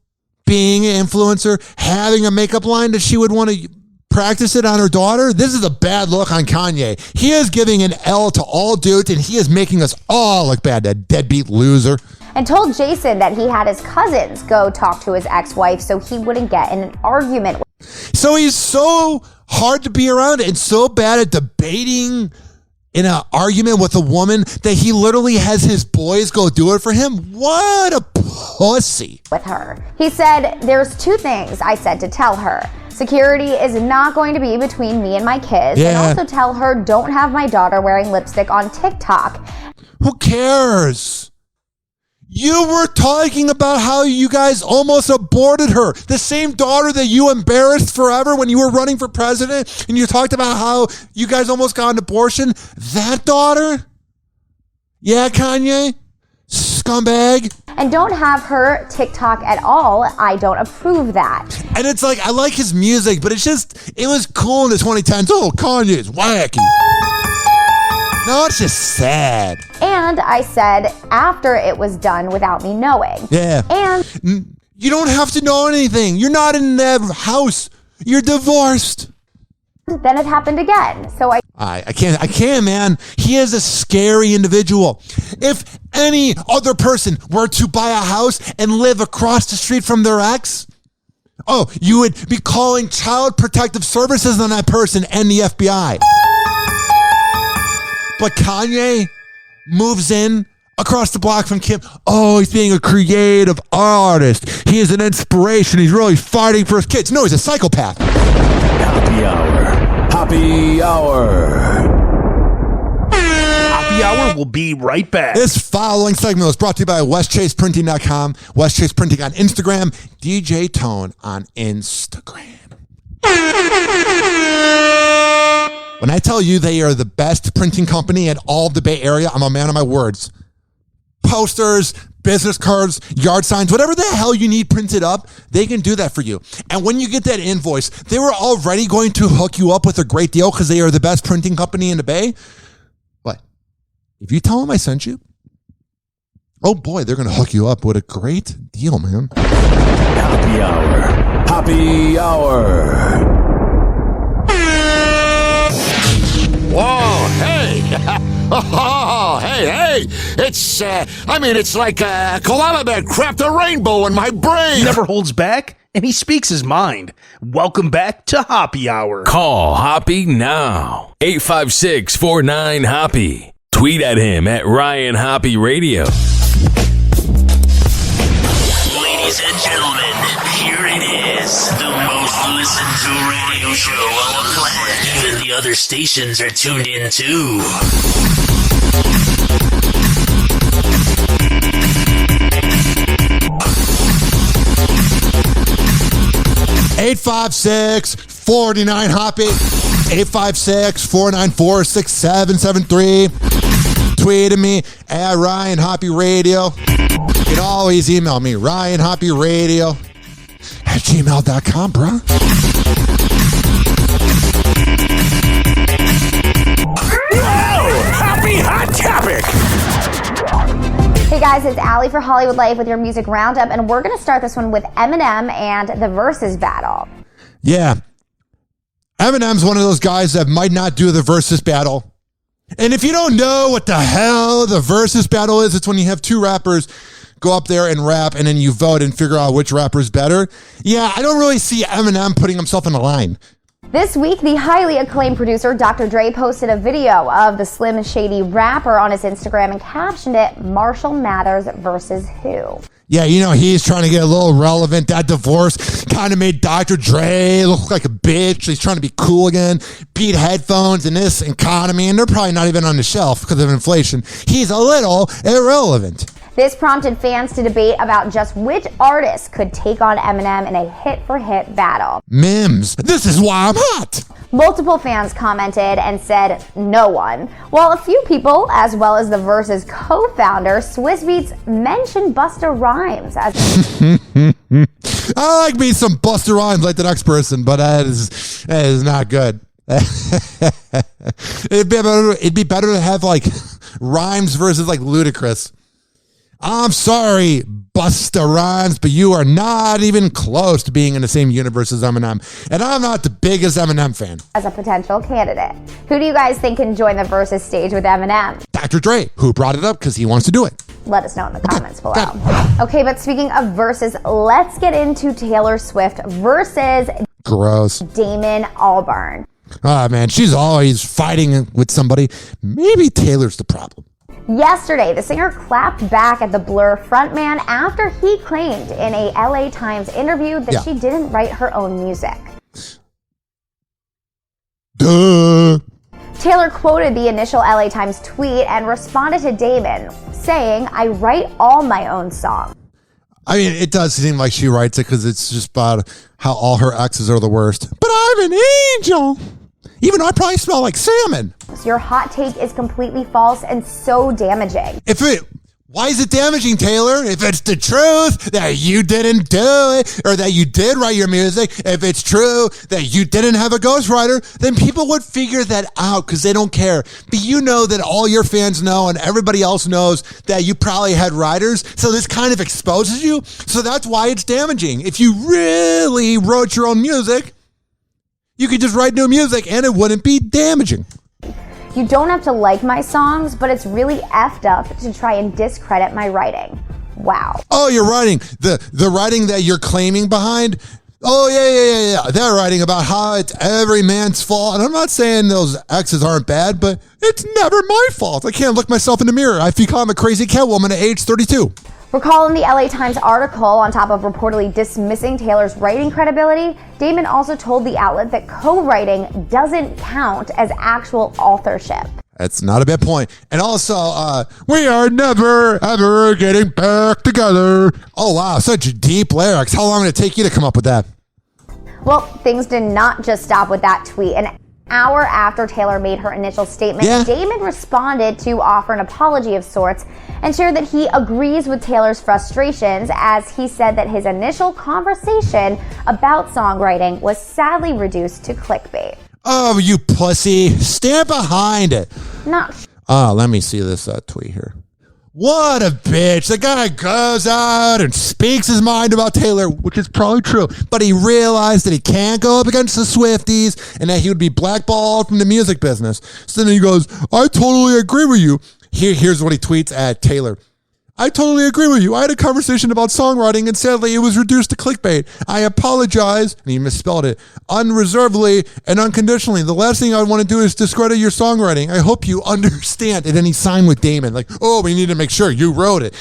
being an influencer, having a makeup line, that she would want to practice it on her daughter? This is a bad look on Kanye. He is giving an L to all dudes, and he is making us all look bad, that deadbeat loser. And told Jason that he had his cousins go talk to his ex-wife so he wouldn't get in an argument. So he's so hard to be around and so bad at debating in an argument with a woman that he literally has his boys go do it for him. What a pussy. With her. He said, "There's two things I said to tell her. Security is not going to be between me and my kids. And also tell her don't have my daughter wearing lipstick on TikTok." Who cares? You were talking about how you guys almost aborted her. The same daughter that you embarrassed forever when you were running for president, and you talked about how you guys almost got an abortion. That daughter? Yeah, Kanye? Scumbag. And don't have her TikTok at all. I don't approve that. And it's like, I like his music, but it's just, it was cool in the 2010s. Oh, Kanye's wacky. No, it's just sad. And I said after it was done without me knowing. Yeah. And you don't have to know anything. You're not in that house. You're divorced. Then it happened again. So I can't, man. He is a scary individual. If any other person were to buy a house and live across the street from their ex, oh, you would be calling Child Protective Services on that person and the FBI. But Kanye moves in across the block from Kim. Oh, he's being a creative artist. He is an inspiration. He's really fighting for his kids. No, he's a psychopath. Happy Hour. Happy Hour. Happy Hour will be right back. This following segment was brought to you by WestChasePrinting.com, West Chase Printing on Instagram, DJ Tone on Instagram. When I tell you they are the best printing company in all of the Bay Area, I'm a man of my words. Posters, business cards, yard signs, whatever the hell you need printed up, they can do that for you. And when you get that invoice, they were already going to hook you up with a great deal because they are the best printing company in the Bay. But if you tell them I sent you, oh boy, they're going to hook you up with a great deal, man. Happy Hour. Happy Hour. Whoa, hey. Oh, hey. It's, it's like a koala bear cracked a rainbow in my brain. He never holds back, and he speaks his mind. Welcome back to Hoppe Hour. Call Hoppe now. 856-49-HOPPE. Tweet at him at Ryan Hoppe Radio. Ladies and gentlemen, here it is. The most listened to radio show on the planet. Even the other stations are tuned in too. 856-49-HOPPE. 856-494-6773. Tweet at me at Ryan Hoppe Radio. You can always email me, RyanHoppeRadio@gmail.com, bro. Happy Hot Topic! Hey guys, it's Allie for Hollywood Life with your music roundup, and we're going to start this one with Eminem and the Versus battle. Yeah. Eminem's one of those guys that might not do the Versus battle. And if you don't know what the hell the Versus battle is, it's when you have two rappers go up there and rap, and then you vote and figure out which rapper's better. Yeah, I don't really see Eminem putting himself in a line. This week, the highly acclaimed producer Dr. Dre posted a video of the Slim Shady rapper on his Instagram and captioned it, Marshall Mathers versus who? Yeah, you know, he's trying to get a little relevant. That divorce kind of made Dr. Dre look like a bitch. He's trying to be cool again. Beat headphones in this economy, and they're probably not even on the shelf because of inflation. He's a little irrelevant. This prompted fans to debate about just which artist could take on Eminem in a hit-for-hit battle. Mims, this is why I'm hot. Multiple fans commented and said no one, while a few people, as well as the Versus co-founder, Swizz Beatz, mentioned Busta Rhymes as I like me some Busta Rhymes like the next person, but that is not good. It'd be better to have like Rhymes versus like Ludacris. I'm sorry, Busta Rhymes, but you are not even close to being in the same universe as Eminem. And I'm not the biggest Eminem fan. As a potential candidate, who do you guys think can join the versus stage with Eminem? Dr. Dre, who brought it up because he wants to do it. Let us know in the comments below. Okay, but speaking of versus, let's get into Taylor Swift versus Gross. Damon Albarn. Ah, man, she's always fighting with somebody. Maybe Taylor's the problem. Yesterday, the singer clapped back at the Blur frontman after he claimed in a LA Times interview that she didn't write her own music. Duh. Taylor quoted the initial LA Times tweet and responded to Damon, saying, "I write all my own songs." I mean, it does seem like she writes it because it's just about how all her exes are the worst. But I'm an angel. Even though I probably smell like salmon. Your hot take is completely false and so damaging. Why is it damaging, Taylor? If it's the truth that you didn't do it, or that you did write your music, if it's true that you didn't have a ghostwriter, then people would figure that out because they don't care. But you know that all your fans know and everybody else knows that you probably had writers, so this kind of exposes you. So that's why it's damaging. If you really wrote your own music, you could just write new music and it wouldn't be damaging. You don't have to like my songs, but it's really effed up to try and discredit my writing. Wow. Oh, you're writing. The writing that you're claiming behind. Oh, yeah. They're writing about how it's every man's fault. And I'm not saying those exes aren't bad, but it's never my fault. I can't look myself in the mirror. I've become a crazy Catwoman at age 32. Recall in the LA Times article, on top of reportedly dismissing Taylor's writing credibility, Damon also told the outlet that co-writing doesn't count as actual authorship. That's not a bad point. And also, we are never, ever getting back together. Oh, wow, such deep lyrics. How long did it take you to come up with that? Well, things did not just stop with that tweet. An hour after Taylor made her initial statement, Damon responded to offer an apology of sorts and shared that he agrees with Taylor's frustrations, as he said that his initial conversation about songwriting was sadly reduced to clickbait. Oh, you pussy. Stand behind it. Let me see this tweet here. What a bitch. The guy goes out and speaks his mind about Taylor, which is probably true, but he realized that he can't go up against the Swifties and that he would be blackballed from the music business. So then he goes, I totally agree with you. Here's what he tweets at Taylor. I totally agree with you. I had a conversation about songwriting and sadly it was reduced to clickbait. I apologize, and he misspelled it, unreservedly and unconditionally. The last thing I want to do is discredit your songwriting. I hope you understand. And then he signed with Damon. Like, oh, we need to make sure you wrote it.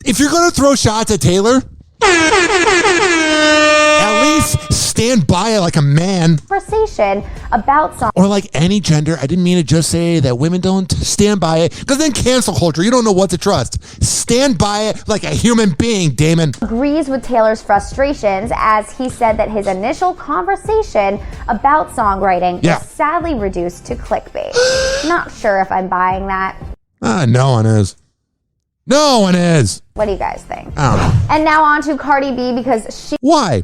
If you're going to throw shots at Taylor, at least stand by it like a man. Conversation about song. Or like any gender. I didn't mean to just say that women don't stand by it, because then cancel culture, you don't know what to trust. Stand by it like a human being, Damon. Agrees with Taylor's frustrations, as he said that his initial conversation about songwriting was sadly reduced to clickbait. Not sure if I'm buying that. No one is. No one is. What do you guys think? I don't know. And now on to Cardi B, because Why?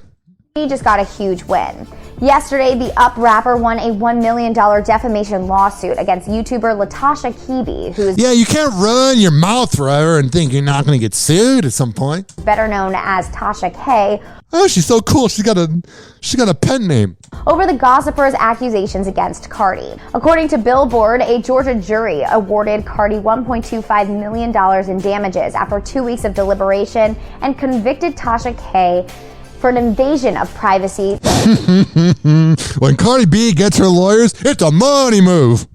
She just got a huge win. Yesterday, the Up rapper won a $1 million defamation lawsuit against YouTuber Latasha Kibi, who is you can't run your mouth forever and think you're not going to get sued at some point. better known as Tasha K. Oh, she's so cool. She got a pen name. Over the gossiper's accusations against Cardi. According to Billboard, a Georgia jury awarded Cardi $1.25 million in damages after 2 weeks of deliberation and convicted Tasha K for an invasion of privacy. When Cardi B gets her lawyers, it's a money move.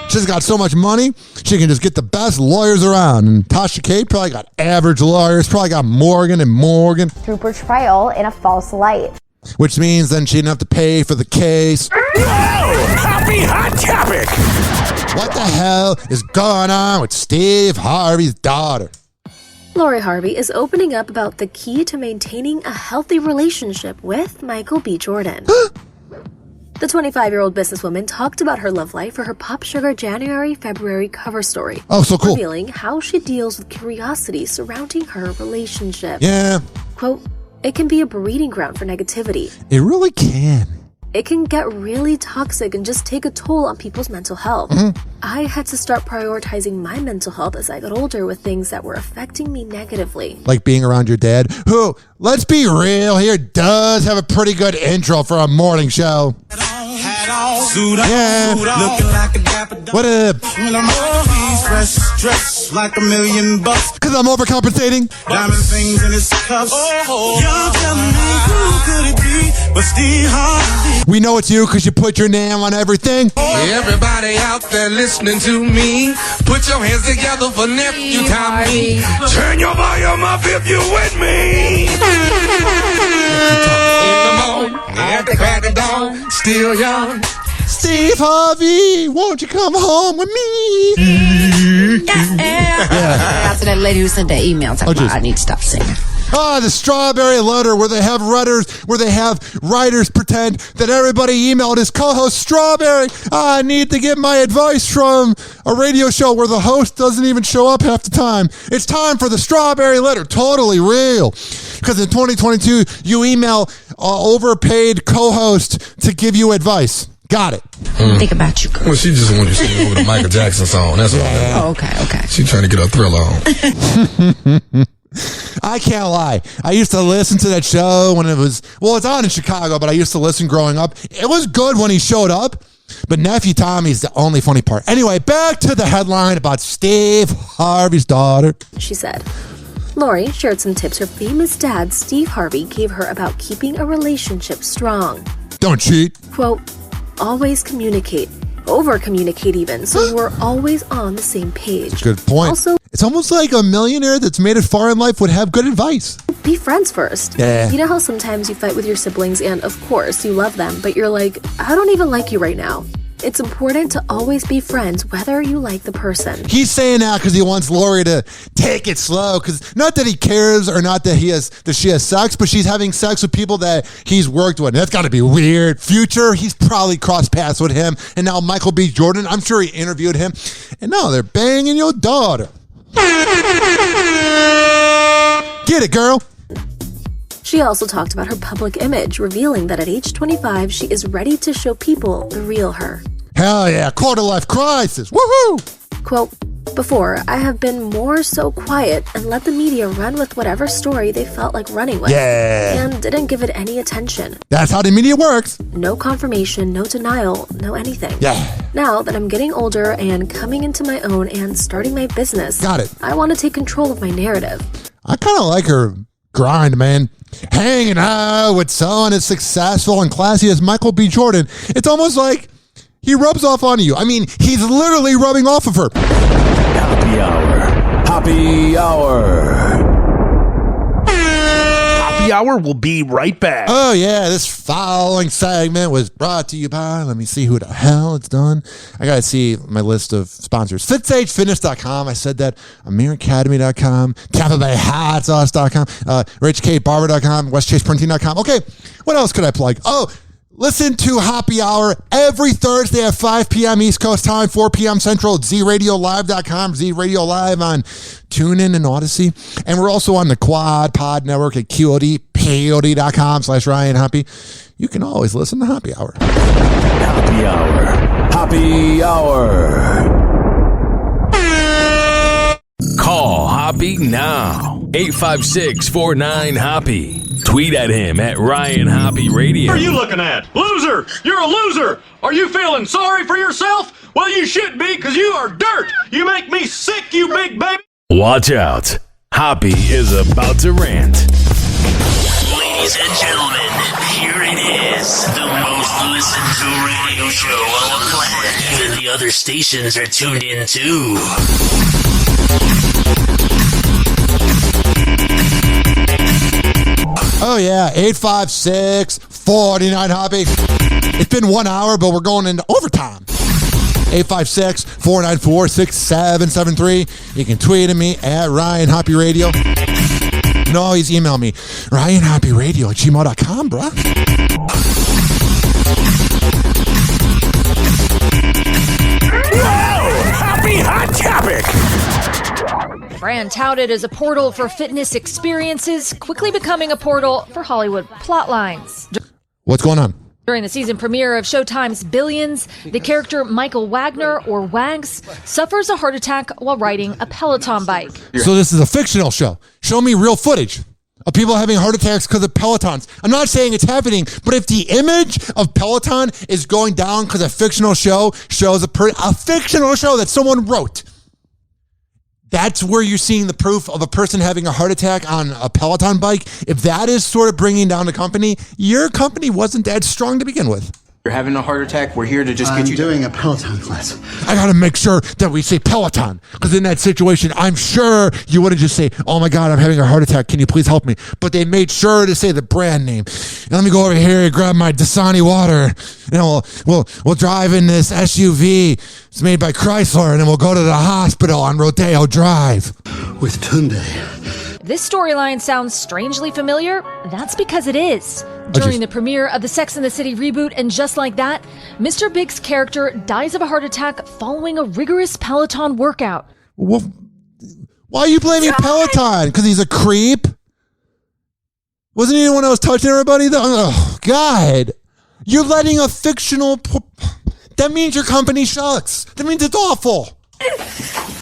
She's got so much money, she can just get the best lawyers around. And Tasha K probably got average lawyers, probably got Morgan and Morgan. Through portrayal in a false light. Which means then she didn't have to pay for the case. Happy Hot Topic! What the hell is going on with Steve Harvey's daughter? Lori Harvey is opening up about the key to maintaining a healthy relationship with Michael B. Jordan. The 25-year-old businesswoman talked about her love life for her Pop Sugar January-February cover story. Oh, so cool. Revealing how she deals with curiosity surrounding her relationship. Yeah. Quote, it can be a breeding ground for negativity. It really can. It can get really toxic and just take a toll on people's mental health. I had to start prioritizing my mental health as I got older with things that were affecting me negatively. Like being around your dad, who, let's be real here, does have a pretty good intro for a morning show. Yeah. What up? Dressed like $1,000,000. Because I'm overcompensating. Diamond things in his cuffs. You're telling me who could it be but Steve Harvey? We know it's you because you put your name on everything. Everybody out there listening to me, put your hands together for nephew Tommy. Turn your volume up if you with me. In the morning, at the crack of dawn, still young. Steve Harvey, won't you come home with me? Yeah. After that lady who sent that email talking about I need to stop singing. The strawberry letter where they have writers pretend that everybody emailed his co-host Strawberry. I need to get my advice from a radio show where the host doesn't even show up half the time. It's time for the strawberry letter. Totally real. Because in 2022, you email overpaid co-host to give you advice. Got it. Think about you, girl. Well, she just wanted you to sing over the Michael Jackson song. That's all. Oh, okay. She trying to get her thriller on. I can't lie. I used to listen to that show when it's on in Chicago, but I used to listen growing up. It was good when he showed up, but Nephew Tommy's the only funny part. Anyway, back to the headline about Steve Harvey's daughter. She said, Lori shared some tips her famous dad, Steve Harvey, gave her about keeping a relationship strong. Don't cheat. Quote, always communicate. Over-communicate even, so we're always on the same page. Good point. Also, it's almost like a millionaire that's made it far in life would have good advice. Be friends first. Yeah. You know how sometimes you fight with your siblings and, of course, you love them, but you're like, I don't even like you right now. It's important to always be friends, whether you like the person. He's saying that because he wants Lori to take it slow. Because not that he cares or not that she has sex, but she's having sex with people that he's worked with. And that's got to be weird. Future, he's probably crossed paths with him. And now Michael B. Jordan, I'm sure he interviewed him. And now they're banging your daughter. Get it, girl. She also talked about her public image, revealing that at age 25, she is ready to show people the real her. Hell yeah, quarter-life crisis. Woohoo! Quote, before, I have been more so quiet and let the media run with whatever story they felt like running with. Yeah. And didn't give it any attention. That's how the media works. No confirmation, no denial, no anything. Yeah. Now that I'm getting older and coming into my own and starting my business, got it. I want to take control of my narrative. I kind of like her grind, man. Hanging out with someone as successful and classy as Michael B. Jordan. It's almost like he rubs off on you. I mean, he's literally rubbing off of her. Happy Hour. Happy Hour. Happy Hour will be right back. Oh, yeah. This following segment was brought to you by, let me see who the hell it's done. I got to see my list of sponsors. FitSageFitness.com. I said that. AmirAcademy.com. TampaBayHotSauce.com. RichKBarber.com. WestChasePrinting.com. Okay. What else could I plug? Oh, listen to Happy Hour every Thursday at 5 p.m. East Coast time, 4 p.m. Central at ZRadioLive.com, ZRadio Live on TuneIn and Odyssey. And we're also on the Quad Pod Network at QODPOD.com/Ryan Hoppe. You can always listen to Happy Hour. Happy Hour. Happy Hour. Call Hoppe now. 856-49-HOPPE. Tweet at him at Ryan Hoppe Radio. What are you looking at? Loser! You're a loser! Are you feeling sorry for yourself? Well, you should be, because you are dirt! You make me sick, you big baby! Watch out. Hoppe is about to rant. Ladies and gentlemen, here it is. The most listened to radio show on the planet. Even the other stations are tuned in too. Oh, yeah. 856-49-HOPPE. It's been 1 hour, but we're going into overtime. 856-494-6773. You can tweet at me at Ryan Hoppe Radio. You can always email me, RyanHoppeRadio@gmail.com, bruh. brand touted as a portal for fitness experiences, quickly becoming a portal for Hollywood plotlines. What's going on? During the season premiere of Showtime's Billions, the character Michael Wagner, or Wags, suffers a heart attack while riding a Peloton bike. So this is a fictional show. Show me real footage of people having heart attacks because of Pelotons. I'm not saying it's happening, but if the image of Peloton is going down because a fictional show shows a fictional show that someone wrote, that's where you're seeing the proof of a person having a heart attack on a Peloton bike. If that is sort of bringing down the company, your company wasn't that strong to begin with. You're having a heart attack. We're here to just get you doing a Peloton class. I got to make sure that we say Peloton, because in that situation, I'm sure you wouldn't just say, oh my God, I'm having a heart attack. Can you please help me? But they made sure to say the brand name. And let me go over here and grab my Dasani water, and we'll drive in this SUV. It's made by Chrysler, and then we'll go to the hospital on Rodeo Drive. With Tunde. This storyline sounds strangely familiar. That's because it is. During the premiere of the Sex and the City reboot, and just like that, Mr. Big's character dies of a heart attack following a rigorous Peloton workout. Well, why are you blaming Peloton? Because he's a creep? Wasn't he the one that was touching everybody? Oh, God. You're letting a fictional... That means your company sucks. That means it's awful.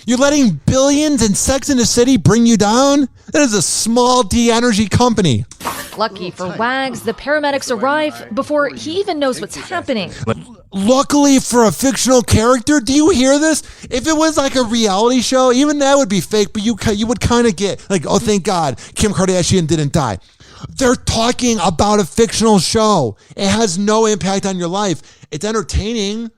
You're letting Billions and Sex and the City bring you down? That is a small D energy company. Lucky for Wags, the paramedics arrive before he even knows what's happening. Luckily for a fictional character, do you hear this? If it was like a reality show, even that would be fake, but you would kind of get like, oh, thank God, Kim Kardashian didn't die. They're talking about a fictional show. It has no impact on your life. It's entertaining.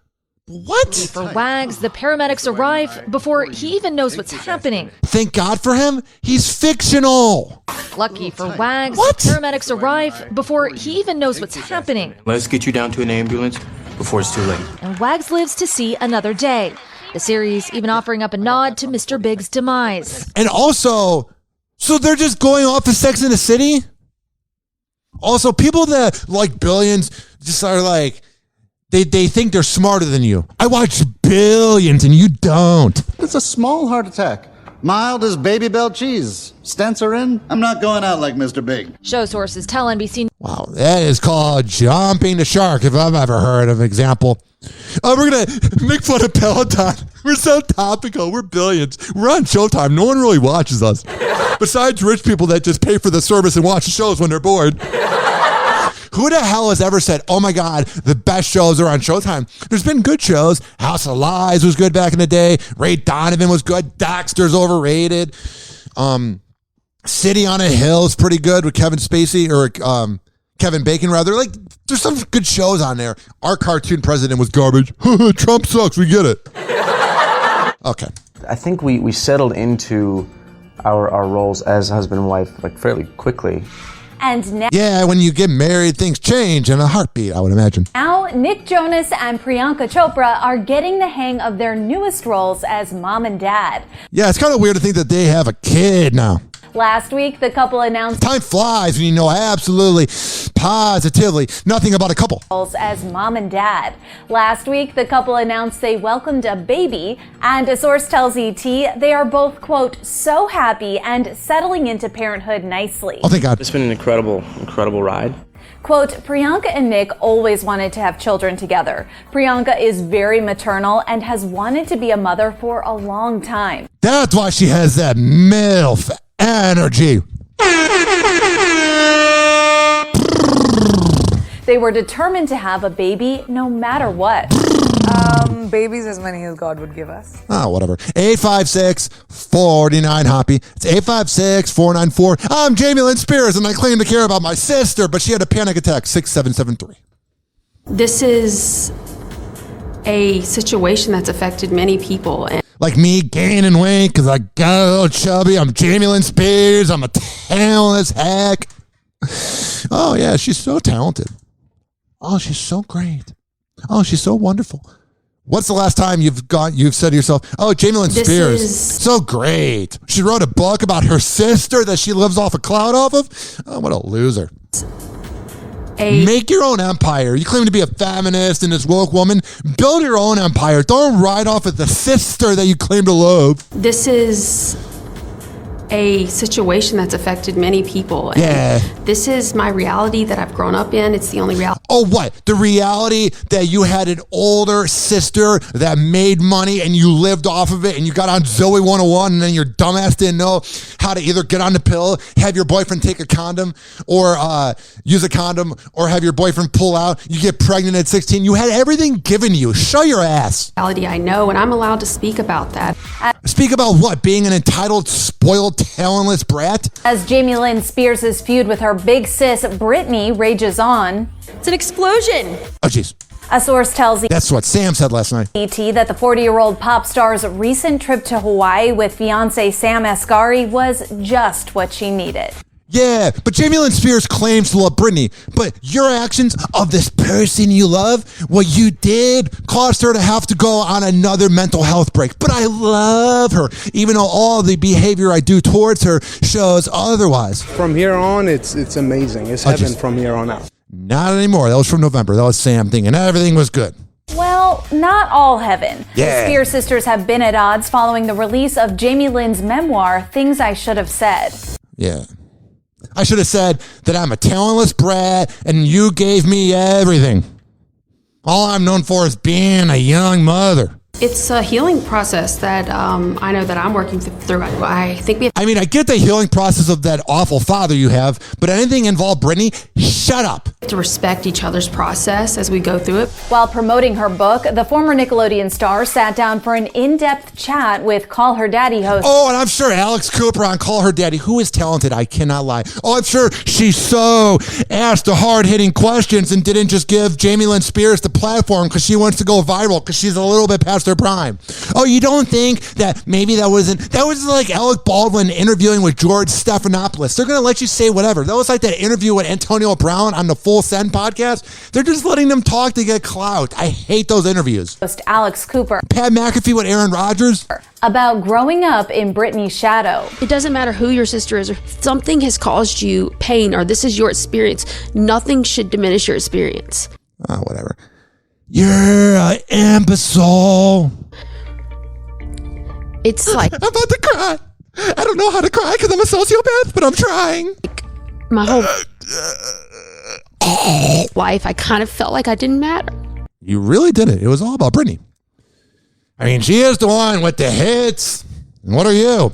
What? For Wags, the paramedics arrive before he even knows what's happening. Thank God for him. He's fictional. Lucky for Wags, the paramedics arrive before he even knows what's happening. Let's get you down to an ambulance before it's too late. And Wags lives to see another day. The series even offering up a nod to Mr. Big's demise. And also, so they're just going off of Sex and the City? Also, people that like Billions just are like, they think they're smarter than you. I watch Billions and you don't. It's a small heart attack. Mild as baby bell cheese. Stents are in. I'm not going out like Mr. Big. Show sources tell NBC. Wow, that is called jumping the shark, if I've ever heard of an example. Oh, we're going to make fun of Peloton. We're so topical. We're Billions. We're on Showtime. No one really watches us. Besides rich people that just pay for the service and watch the shows when they're bored. Who the hell has ever said, oh my God, the best shows are on Showtime? There's been good shows. House of Lies was good back in the day. Ray Donovan was good. Dexter's overrated. City on a Hill is pretty good with Kevin Spacey, or Kevin Bacon rather. Like, there's some good shows on there. Our cartoon president was garbage. Trump sucks. We get it. Okay. I think we settled into our roles as husband and wife like fairly quickly. And now, yeah, when you get married, things change in a heartbeat, I would imagine. Now, Nick Jonas and Priyanka Chopra are getting the hang of their newest roles as mom and dad. Yeah, it's kind of weird to think that they have a kid now. Last week, the couple announced time flies when you know absolutely, positively nothing about a couple. As mom and dad. Last week, the couple announced they welcomed a baby, and a source tells ET they are both, quote, so happy and settling into parenthood nicely. Oh, thank God. It's been an incredible ride. Quote, Priyanka and Nick always wanted to have children together. Priyanka is very maternal and has wanted to be a mother for a long time. That's why she has that MILF energy. They were determined to have a baby no matter what. Babies as many as God would give us. Oh, whatever. 856-49-HOPPE. It's 856-494. I'm Jamie Lynn Spears, and I claim to care about my sister, but she had a panic attack. 6773. This is a situation that's affected many people. Like me gaining weight because I got a little chubby. I'm Jamie Lynn Spears. I'm a talentless hack. Oh, yeah, she's so talented. Oh, she's so great. Oh, she's so wonderful. What's the last time you've said to yourself, oh, Jamie Lynn Spears, so great. She wrote a book about her sister that she lives off a cloud off of? Oh, what a loser. Make your own empire. You claim to be a feminist and this woke woman. Build your own empire. Don't ride off at the sister that you claim to love. This is a situation that's affected many people. And this is my reality that I've grown up in. It's the only reality. Oh, what? The reality that you had an older sister that made money and you lived off of it and you got on Zoe 101 and then your dumbass didn't know how to either get on the pill, have your boyfriend take a condom or use a condom or have your boyfriend pull out. You get pregnant at 16. You had everything given you. Show your ass. Reality I know, and I'm allowed to speak about that. Speak about what? Being an entitled, spoiled, talentless brat? As Jamie Lynn Spears' feud with her big sis, Brittany, rages on. It's an explosion. Oh, jeez. A source tells That's what Sam said last night. ET that the 40-year-old pop star's recent trip to Hawaii with fiancé Sam Asghari was just what she needed. Yeah, but Jamie Lynn Spears claims to love Brittany, but your actions of this person you love, what you did, caused her to have to go on another mental health break. But I love her, even though all the behavior I do towards her shows otherwise. From here on, it's amazing. It's heaven from here on out. Not anymore. That was from November. That was Sam thinking everything was good. Well, not all heaven. Yeah. The Spears sisters have been at odds following the release of Jamie Lynn's memoir, Things I Should Have Said. Yeah. I should have said that I'm a talentless brat and you gave me everything. All I'm known for is being a young mother. It's a healing process that I know that I'm working through. I think we have I mean, I get the healing process of that awful father you have, but anything involved Brittany, shut up. to respect each other's process as we go through it. While promoting her book, the former Nickelodeon star sat down for an in-depth chat with Call Her Daddy host. Oh, and I'm sure Alex Cooper on Call Her Daddy, who is talented, I cannot lie. Oh, I'm sure she so asked the hard-hitting questions and didn't just give Jamie Lynn Spears the platform because she wants to go viral because she's a little bit past her prime. Oh, you don't think that maybe that was like Alec Baldwin interviewing with George Stephanopoulos. They're going to let you say whatever. That was like that interview with Antonio Brown on the Full Send podcast. They're just letting them talk to get clout. I hate those interviews. Host Alex Cooper. Pat McAfee with Aaron Rodgers. About growing up in Brittany's shadow. It doesn't matter who your sister is, or if something has caused you pain, or this is your experience. Nothing should diminish your experience. Oh, whatever. You're an imbecile. It's like I'm about to cry. I don't know how to cry because I'm a sociopath, but I'm trying. My whole life, I kind of felt like I didn't matter. You really did it. It was all about Brittany. I mean, she is the one with the hits. And what are you?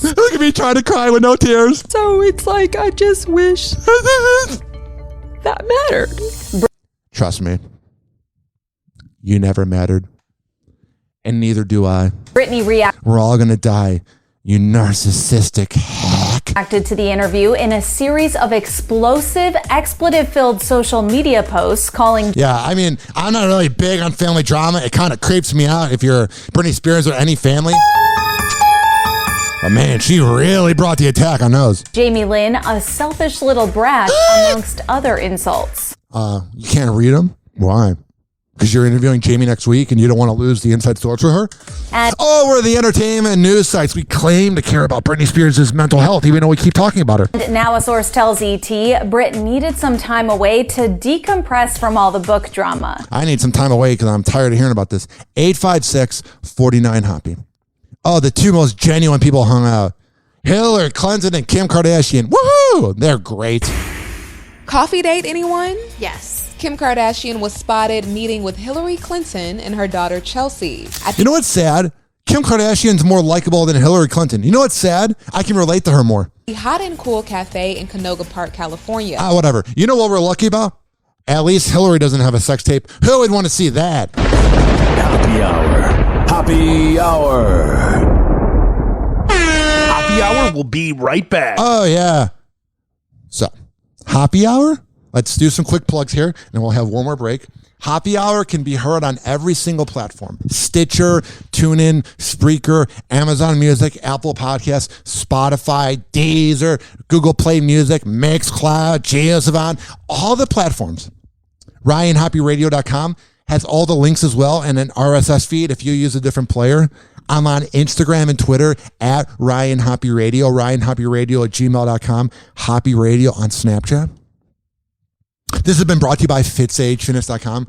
Look at me trying to cry with no tears. So it's like, I just wish that mattered. Trust me. You never mattered. And neither do I. Brittany We're all going to die. You narcissistic hack. reacted to the interview in a series of explosive, expletive-filled social media posts calling... Yeah, I mean, I'm not really big on family drama. It kind of creeps me out if you're Britney Spears or any family. But man, she really brought the attack on those. Jamie Lynn, a selfish little brat, amongst other insults. You can't read them? Why? Because you're interviewing Jamie next week and you don't want to lose the inside source with her? And we're the entertainment news sites. We claim to care about Britney Spears' mental health, even though we keep talking about her. And now a source tells ET, Britt needed some time away to decompress from all the book drama. I need some time away because I'm tired of hearing about this. 856-49-HOPPE. Oh, the two most genuine people hung out. Hillary Clinton and Kim Kardashian. Woohoo! They're great. Coffee date, anyone? Yes. Kim Kardashian was spotted meeting with Hillary Clinton and her daughter Chelsea. You know what's sad? Kim Kardashian's more likable than Hillary Clinton. You know what's sad? I can relate to her more. The Hot and Cool Cafe in Canoga Park, California. Whatever. You know what we're lucky about? At least Hillary doesn't have a sex tape. Who would want to see that? Happy Hour. Happy Hour. Happy Hour will be right back. Oh, yeah. So, Happy Hour? Let's do some quick plugs here, and we'll have one more break. Happy Hour can be heard on every single platform. Stitcher, TuneIn, Spreaker, Amazon Music, Apple Podcasts, Spotify, Deezer, Google Play Music, Mixcloud, JioSaavn, all the platforms. RyanHoppeRadio.com has all the links as well, and an RSS feed if you use a different player. I'm on Instagram and Twitter at Ryan Hoppe Radio, RyanHoppeRadio@gmail.com, Hoppe Radio on Snapchat. This has been brought to you by FitSageFitness.com.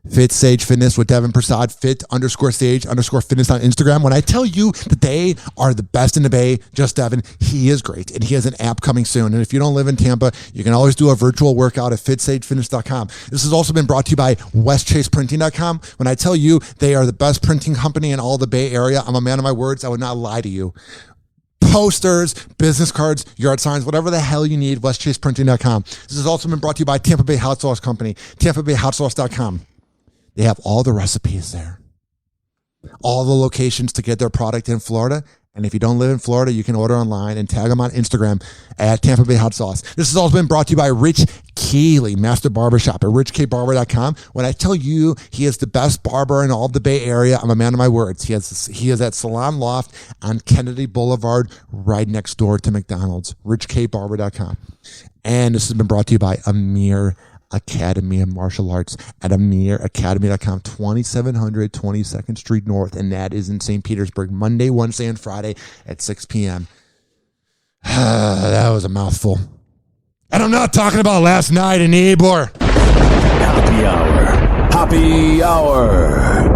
Fit Sage Fitness with Devin Prasad, fit_sage_fitness on Instagram. When I tell you that they are the best in the Bay, just Devin, he is great. And he has an app coming soon. And if you don't live in Tampa, you can always do a virtual workout at fitsagefitness.com. This has also been brought to you by westchaseprinting.com. When I tell you they are the best printing company in all the Bay Area, I'm a man of my words. I would not lie to you. Posters, business cards, yard signs, whatever the hell you need, westchaseprinting.com. This has also been brought to you by Tampa Bay Hot Sauce Company, tampabayhotsauce.com. They have all the recipes there, all the locations to get their product in Florida. And if you don't live in Florida, you can order online and tag them on Instagram at Tampa Bay Hot Sauce. This has also been brought to you by Rich Keeley, Master Barbershop at richkbarber.com. When I tell you he is the best barber in all of the Bay Area, I'm a man of my words. He is at Salon Loft on Kennedy Boulevard, right next door to McDonald's, richkbarber.com. And this has been brought to you by Amir Academy of Martial Arts at amiracademy.com, 2700 22nd Street North, and that is in St. Petersburg, Monday, Wednesday, and Friday at 6 p.m. That was a mouthful. And I'm not talking about last night in Ybor. Happy Hour. Happy Hour.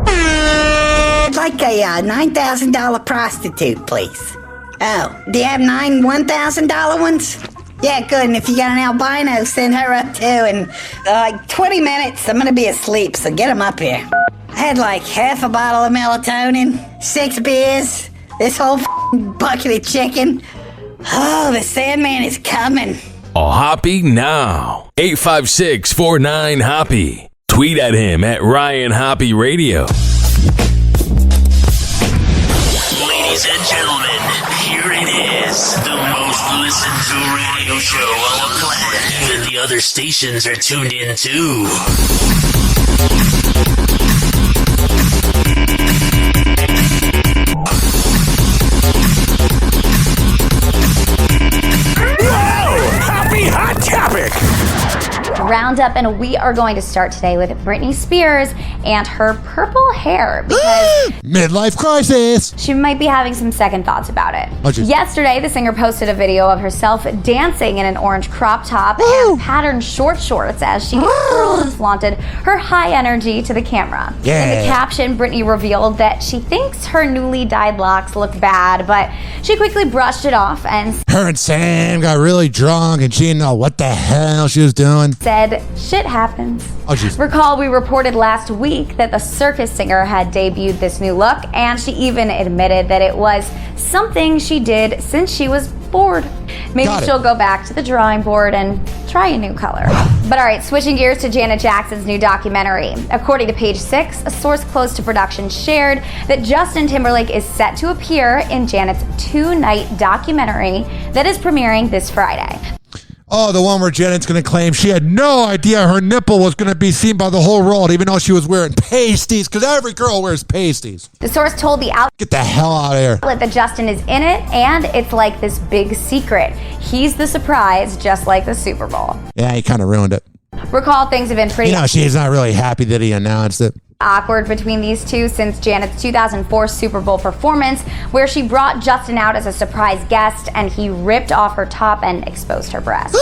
I'd like a $9,000 prostitute, please. Oh, do you have 9 $1,000 ones? Yeah, good. And if you got an albino, send her up too. And like 20 minutes, I'm going to be asleep, so get them up here. I had like half a bottle of melatonin, 6 beers, this whole bucket of chicken. Oh, the Sandman is coming. Oh, Hoppe now. 856-49-HOPPE. Tweet at him at Ryan Hoppe Radio. Ladies and gentlemen, here it is. The most listened to radio show on the planet. Even the other stations are tuned in too. Happy Hot Topic! Roundup, and we are going to start today with Britney Spears and her purple hair because midlife crisis. She might be having some second thoughts about it. Oh, yesterday, the singer posted a video of herself dancing in an orange crop top and patterned short shorts as she twirled and flaunted her high energy to the camera. Yeah. In the caption, Britney revealed that she thinks her newly dyed locks look bad, but she quickly brushed it off and her and Sam got really drunk and she didn't know what the hell she was doing. Said, shit happens. Oh, jeez. Recall we reported last week that the circus singer had debuted this new look, and she even admitted that it was something she did since she was bored. Maybe she'll go back to the drawing board and try a new color. But all right, switching gears to Janet Jackson's new documentary. According to Page 6, a source close to production shared that Justin Timberlake is set to appear in Janet's 2-night documentary that is premiering this Friday. Oh, the one where Janet's going to claim she had no idea her nipple was going to be seen by the whole world, even though she was wearing pasties, because every girl wears pasties. The source told the outlet, get the hell out of here, that Justin is in it, and it's like this big secret. He's the surprise, just like the Super Bowl. Yeah, he kind of ruined it. Recall things have been pretty... she's not really happy that he announced it. Awkward between these two since Janet's 2004 Super Bowl performance, where she brought Justin out as a surprise guest and he ripped off her top and exposed her breast.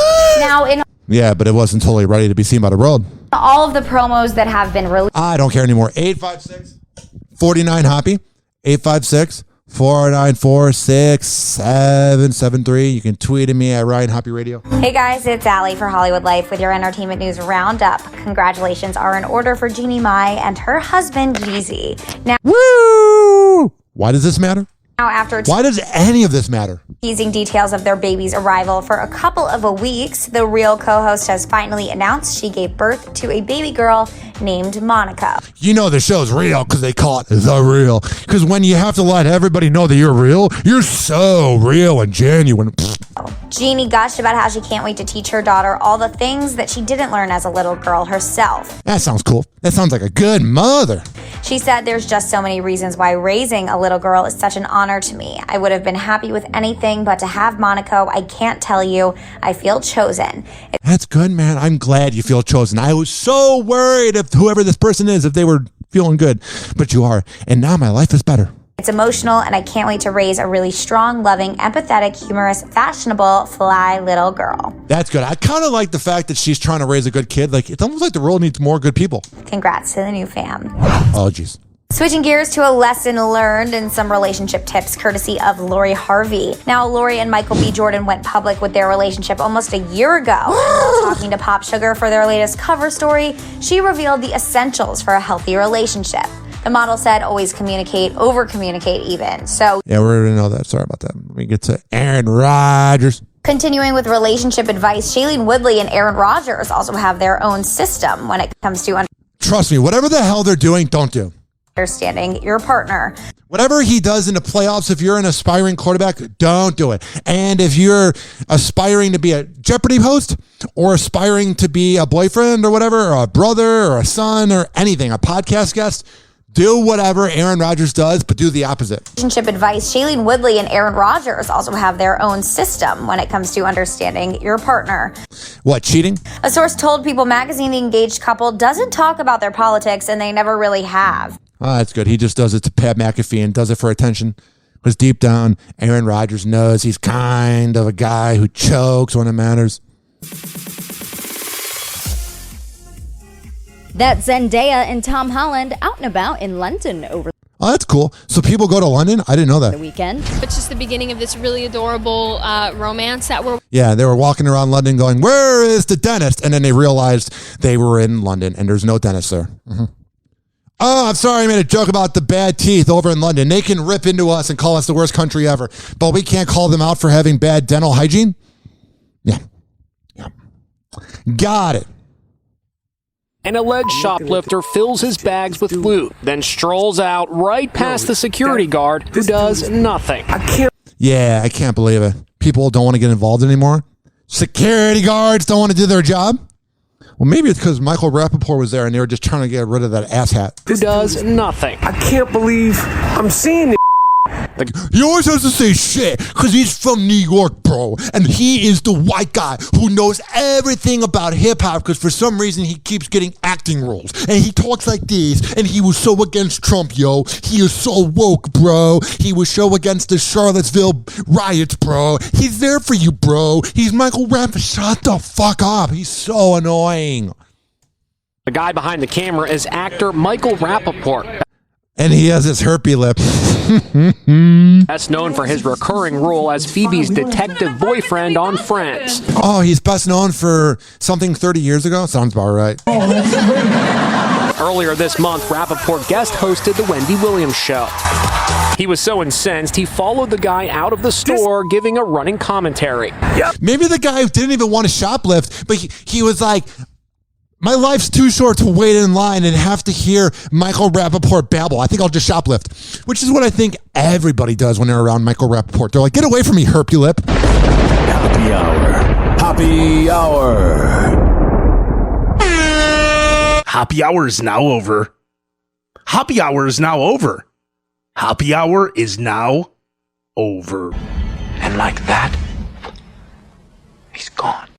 Yeah, but it wasn't totally ready to be seen by the world. All of the promos that have been released. I don't care anymore. 856-49-HOPPE. 856-494-6773. You can tweet at me at Ryan Hoppe Radio. Hey guys, it's Allie for Hollywood Life with your entertainment news roundup. Congratulations are in order for Jeannie Mai and her husband Jeezy. Now, woo! Why does this matter? Now, after why does any of this matter? Teasing details of their baby's arrival for a couple of weeks, the Real co-host has finally announced she gave birth to a baby girl named Monica. You know the show's real because they call it The Real. Because when you have to let everybody know that you're real, you're so real and genuine. Jeannie gushed about how she can't wait to teach her daughter all the things that she didn't learn as a little girl herself. That sounds cool. That sounds like a good mother. She said there's just so many reasons why raising a little girl is such an honor to me. I would have been happy with anything, but to have Monica, I can't tell you, I feel chosen. That's good, man. I'm glad you feel chosen. I was so worried if whoever this person is, if they were feeling good, but you are. And now my life is better. It's emotional, and I can't wait to raise a really strong, loving, empathetic, humorous, fashionable, fly little girl. That's good. I kind of like the fact that she's trying to raise a good kid. Like, it's almost like the world needs more good people. Congrats to the new fam. Oh, jeez. Switching gears to a lesson learned and some relationship tips courtesy of Lori Harvey. Now, Lori and Michael B. Jordan went public with their relationship almost a year ago. And while talking to Pop Sugar for their latest cover story, she revealed the essentials for a healthy relationship. The model said always communicate, over-communicate even. So yeah, we already know that. Sorry about that. Let me get to Aaron Rodgers. Continuing with relationship advice, Shailene Woodley and Aaron Rodgers also have their own system when it comes to Trust me, whatever the hell they're doing, don't do. Understanding your partner. Whatever he does in the playoffs, if you're an aspiring quarterback, don't do it. And if you're aspiring to be a Jeopardy host or aspiring to be a boyfriend or whatever, or a brother or a son or anything, a podcast guest, do whatever Aaron Rodgers does, but do the opposite. Relationship advice, Shailene Woodley and Aaron Rodgers also have their own system when it comes to understanding your partner. What, cheating? A source told People magazine the engaged couple doesn't talk about their politics, and they never really have. Oh, that's good. He just does it to Pat McAfee and does it for attention. Because deep down, Aaron Rodgers knows he's kind of a guy who chokes when it matters. That's Zendaya and Tom Holland out and about in London over Oh, that's cool. So people go to London? I didn't know that. the weekend. It's just the beginning of this really adorable romance that we're... Yeah, they were walking around London going, where is the dentist? And then they realized they were in London and there's no dentist there. Mm-hmm. Oh, I'm sorry I made a joke about the bad teeth over in London. They can rip into us and call us the worst country ever, but we can't call them out for having bad dental hygiene? Yeah. Got it. An alleged shoplifter fills his bags with loot, then strolls out right past the security guard who does nothing. Yeah, I can't believe it. People don't want to get involved anymore. Security guards don't want to do their job. Well, maybe it's because Michael Rappaport was there and they were just trying to get rid of that asshat. Who does nothing. I can't believe I'm seeing this. He always has to say shit because he's from New York, bro. And he is the white guy who knows everything about hip-hop because for some reason he keeps getting acting roles. And he talks like this, and he was so against Trump, yo. He is so woke, bro. He was so against the Charlottesville riots, bro. He's there for you, bro. He's Michael Rappaport. Shut the fuck up. He's so annoying. The guy behind the camera is actor Michael Rappaport. And he has his herpy lip. Best known for his recurring role as Phoebe's detective boyfriend on Friends. Oh, he's best known for something 30 years ago? Sounds about right. Earlier this month, Rappaport guest hosted the Wendy Williams show. He was so incensed, he followed the guy out of the store, giving a running commentary. Maybe the guy didn't even want to shoplift, but he was like, my life's too short to wait in line and have to hear Michael Rappaport babble. I think I'll just shoplift, which is what I think everybody does when they're around Michael Rappaport. They're like, get away from me, herpy lip. Happy Hour. Happy Hour. Happy Hour is now over. Happy Hour is now over. Happy Hour is now over. And like that, he's gone.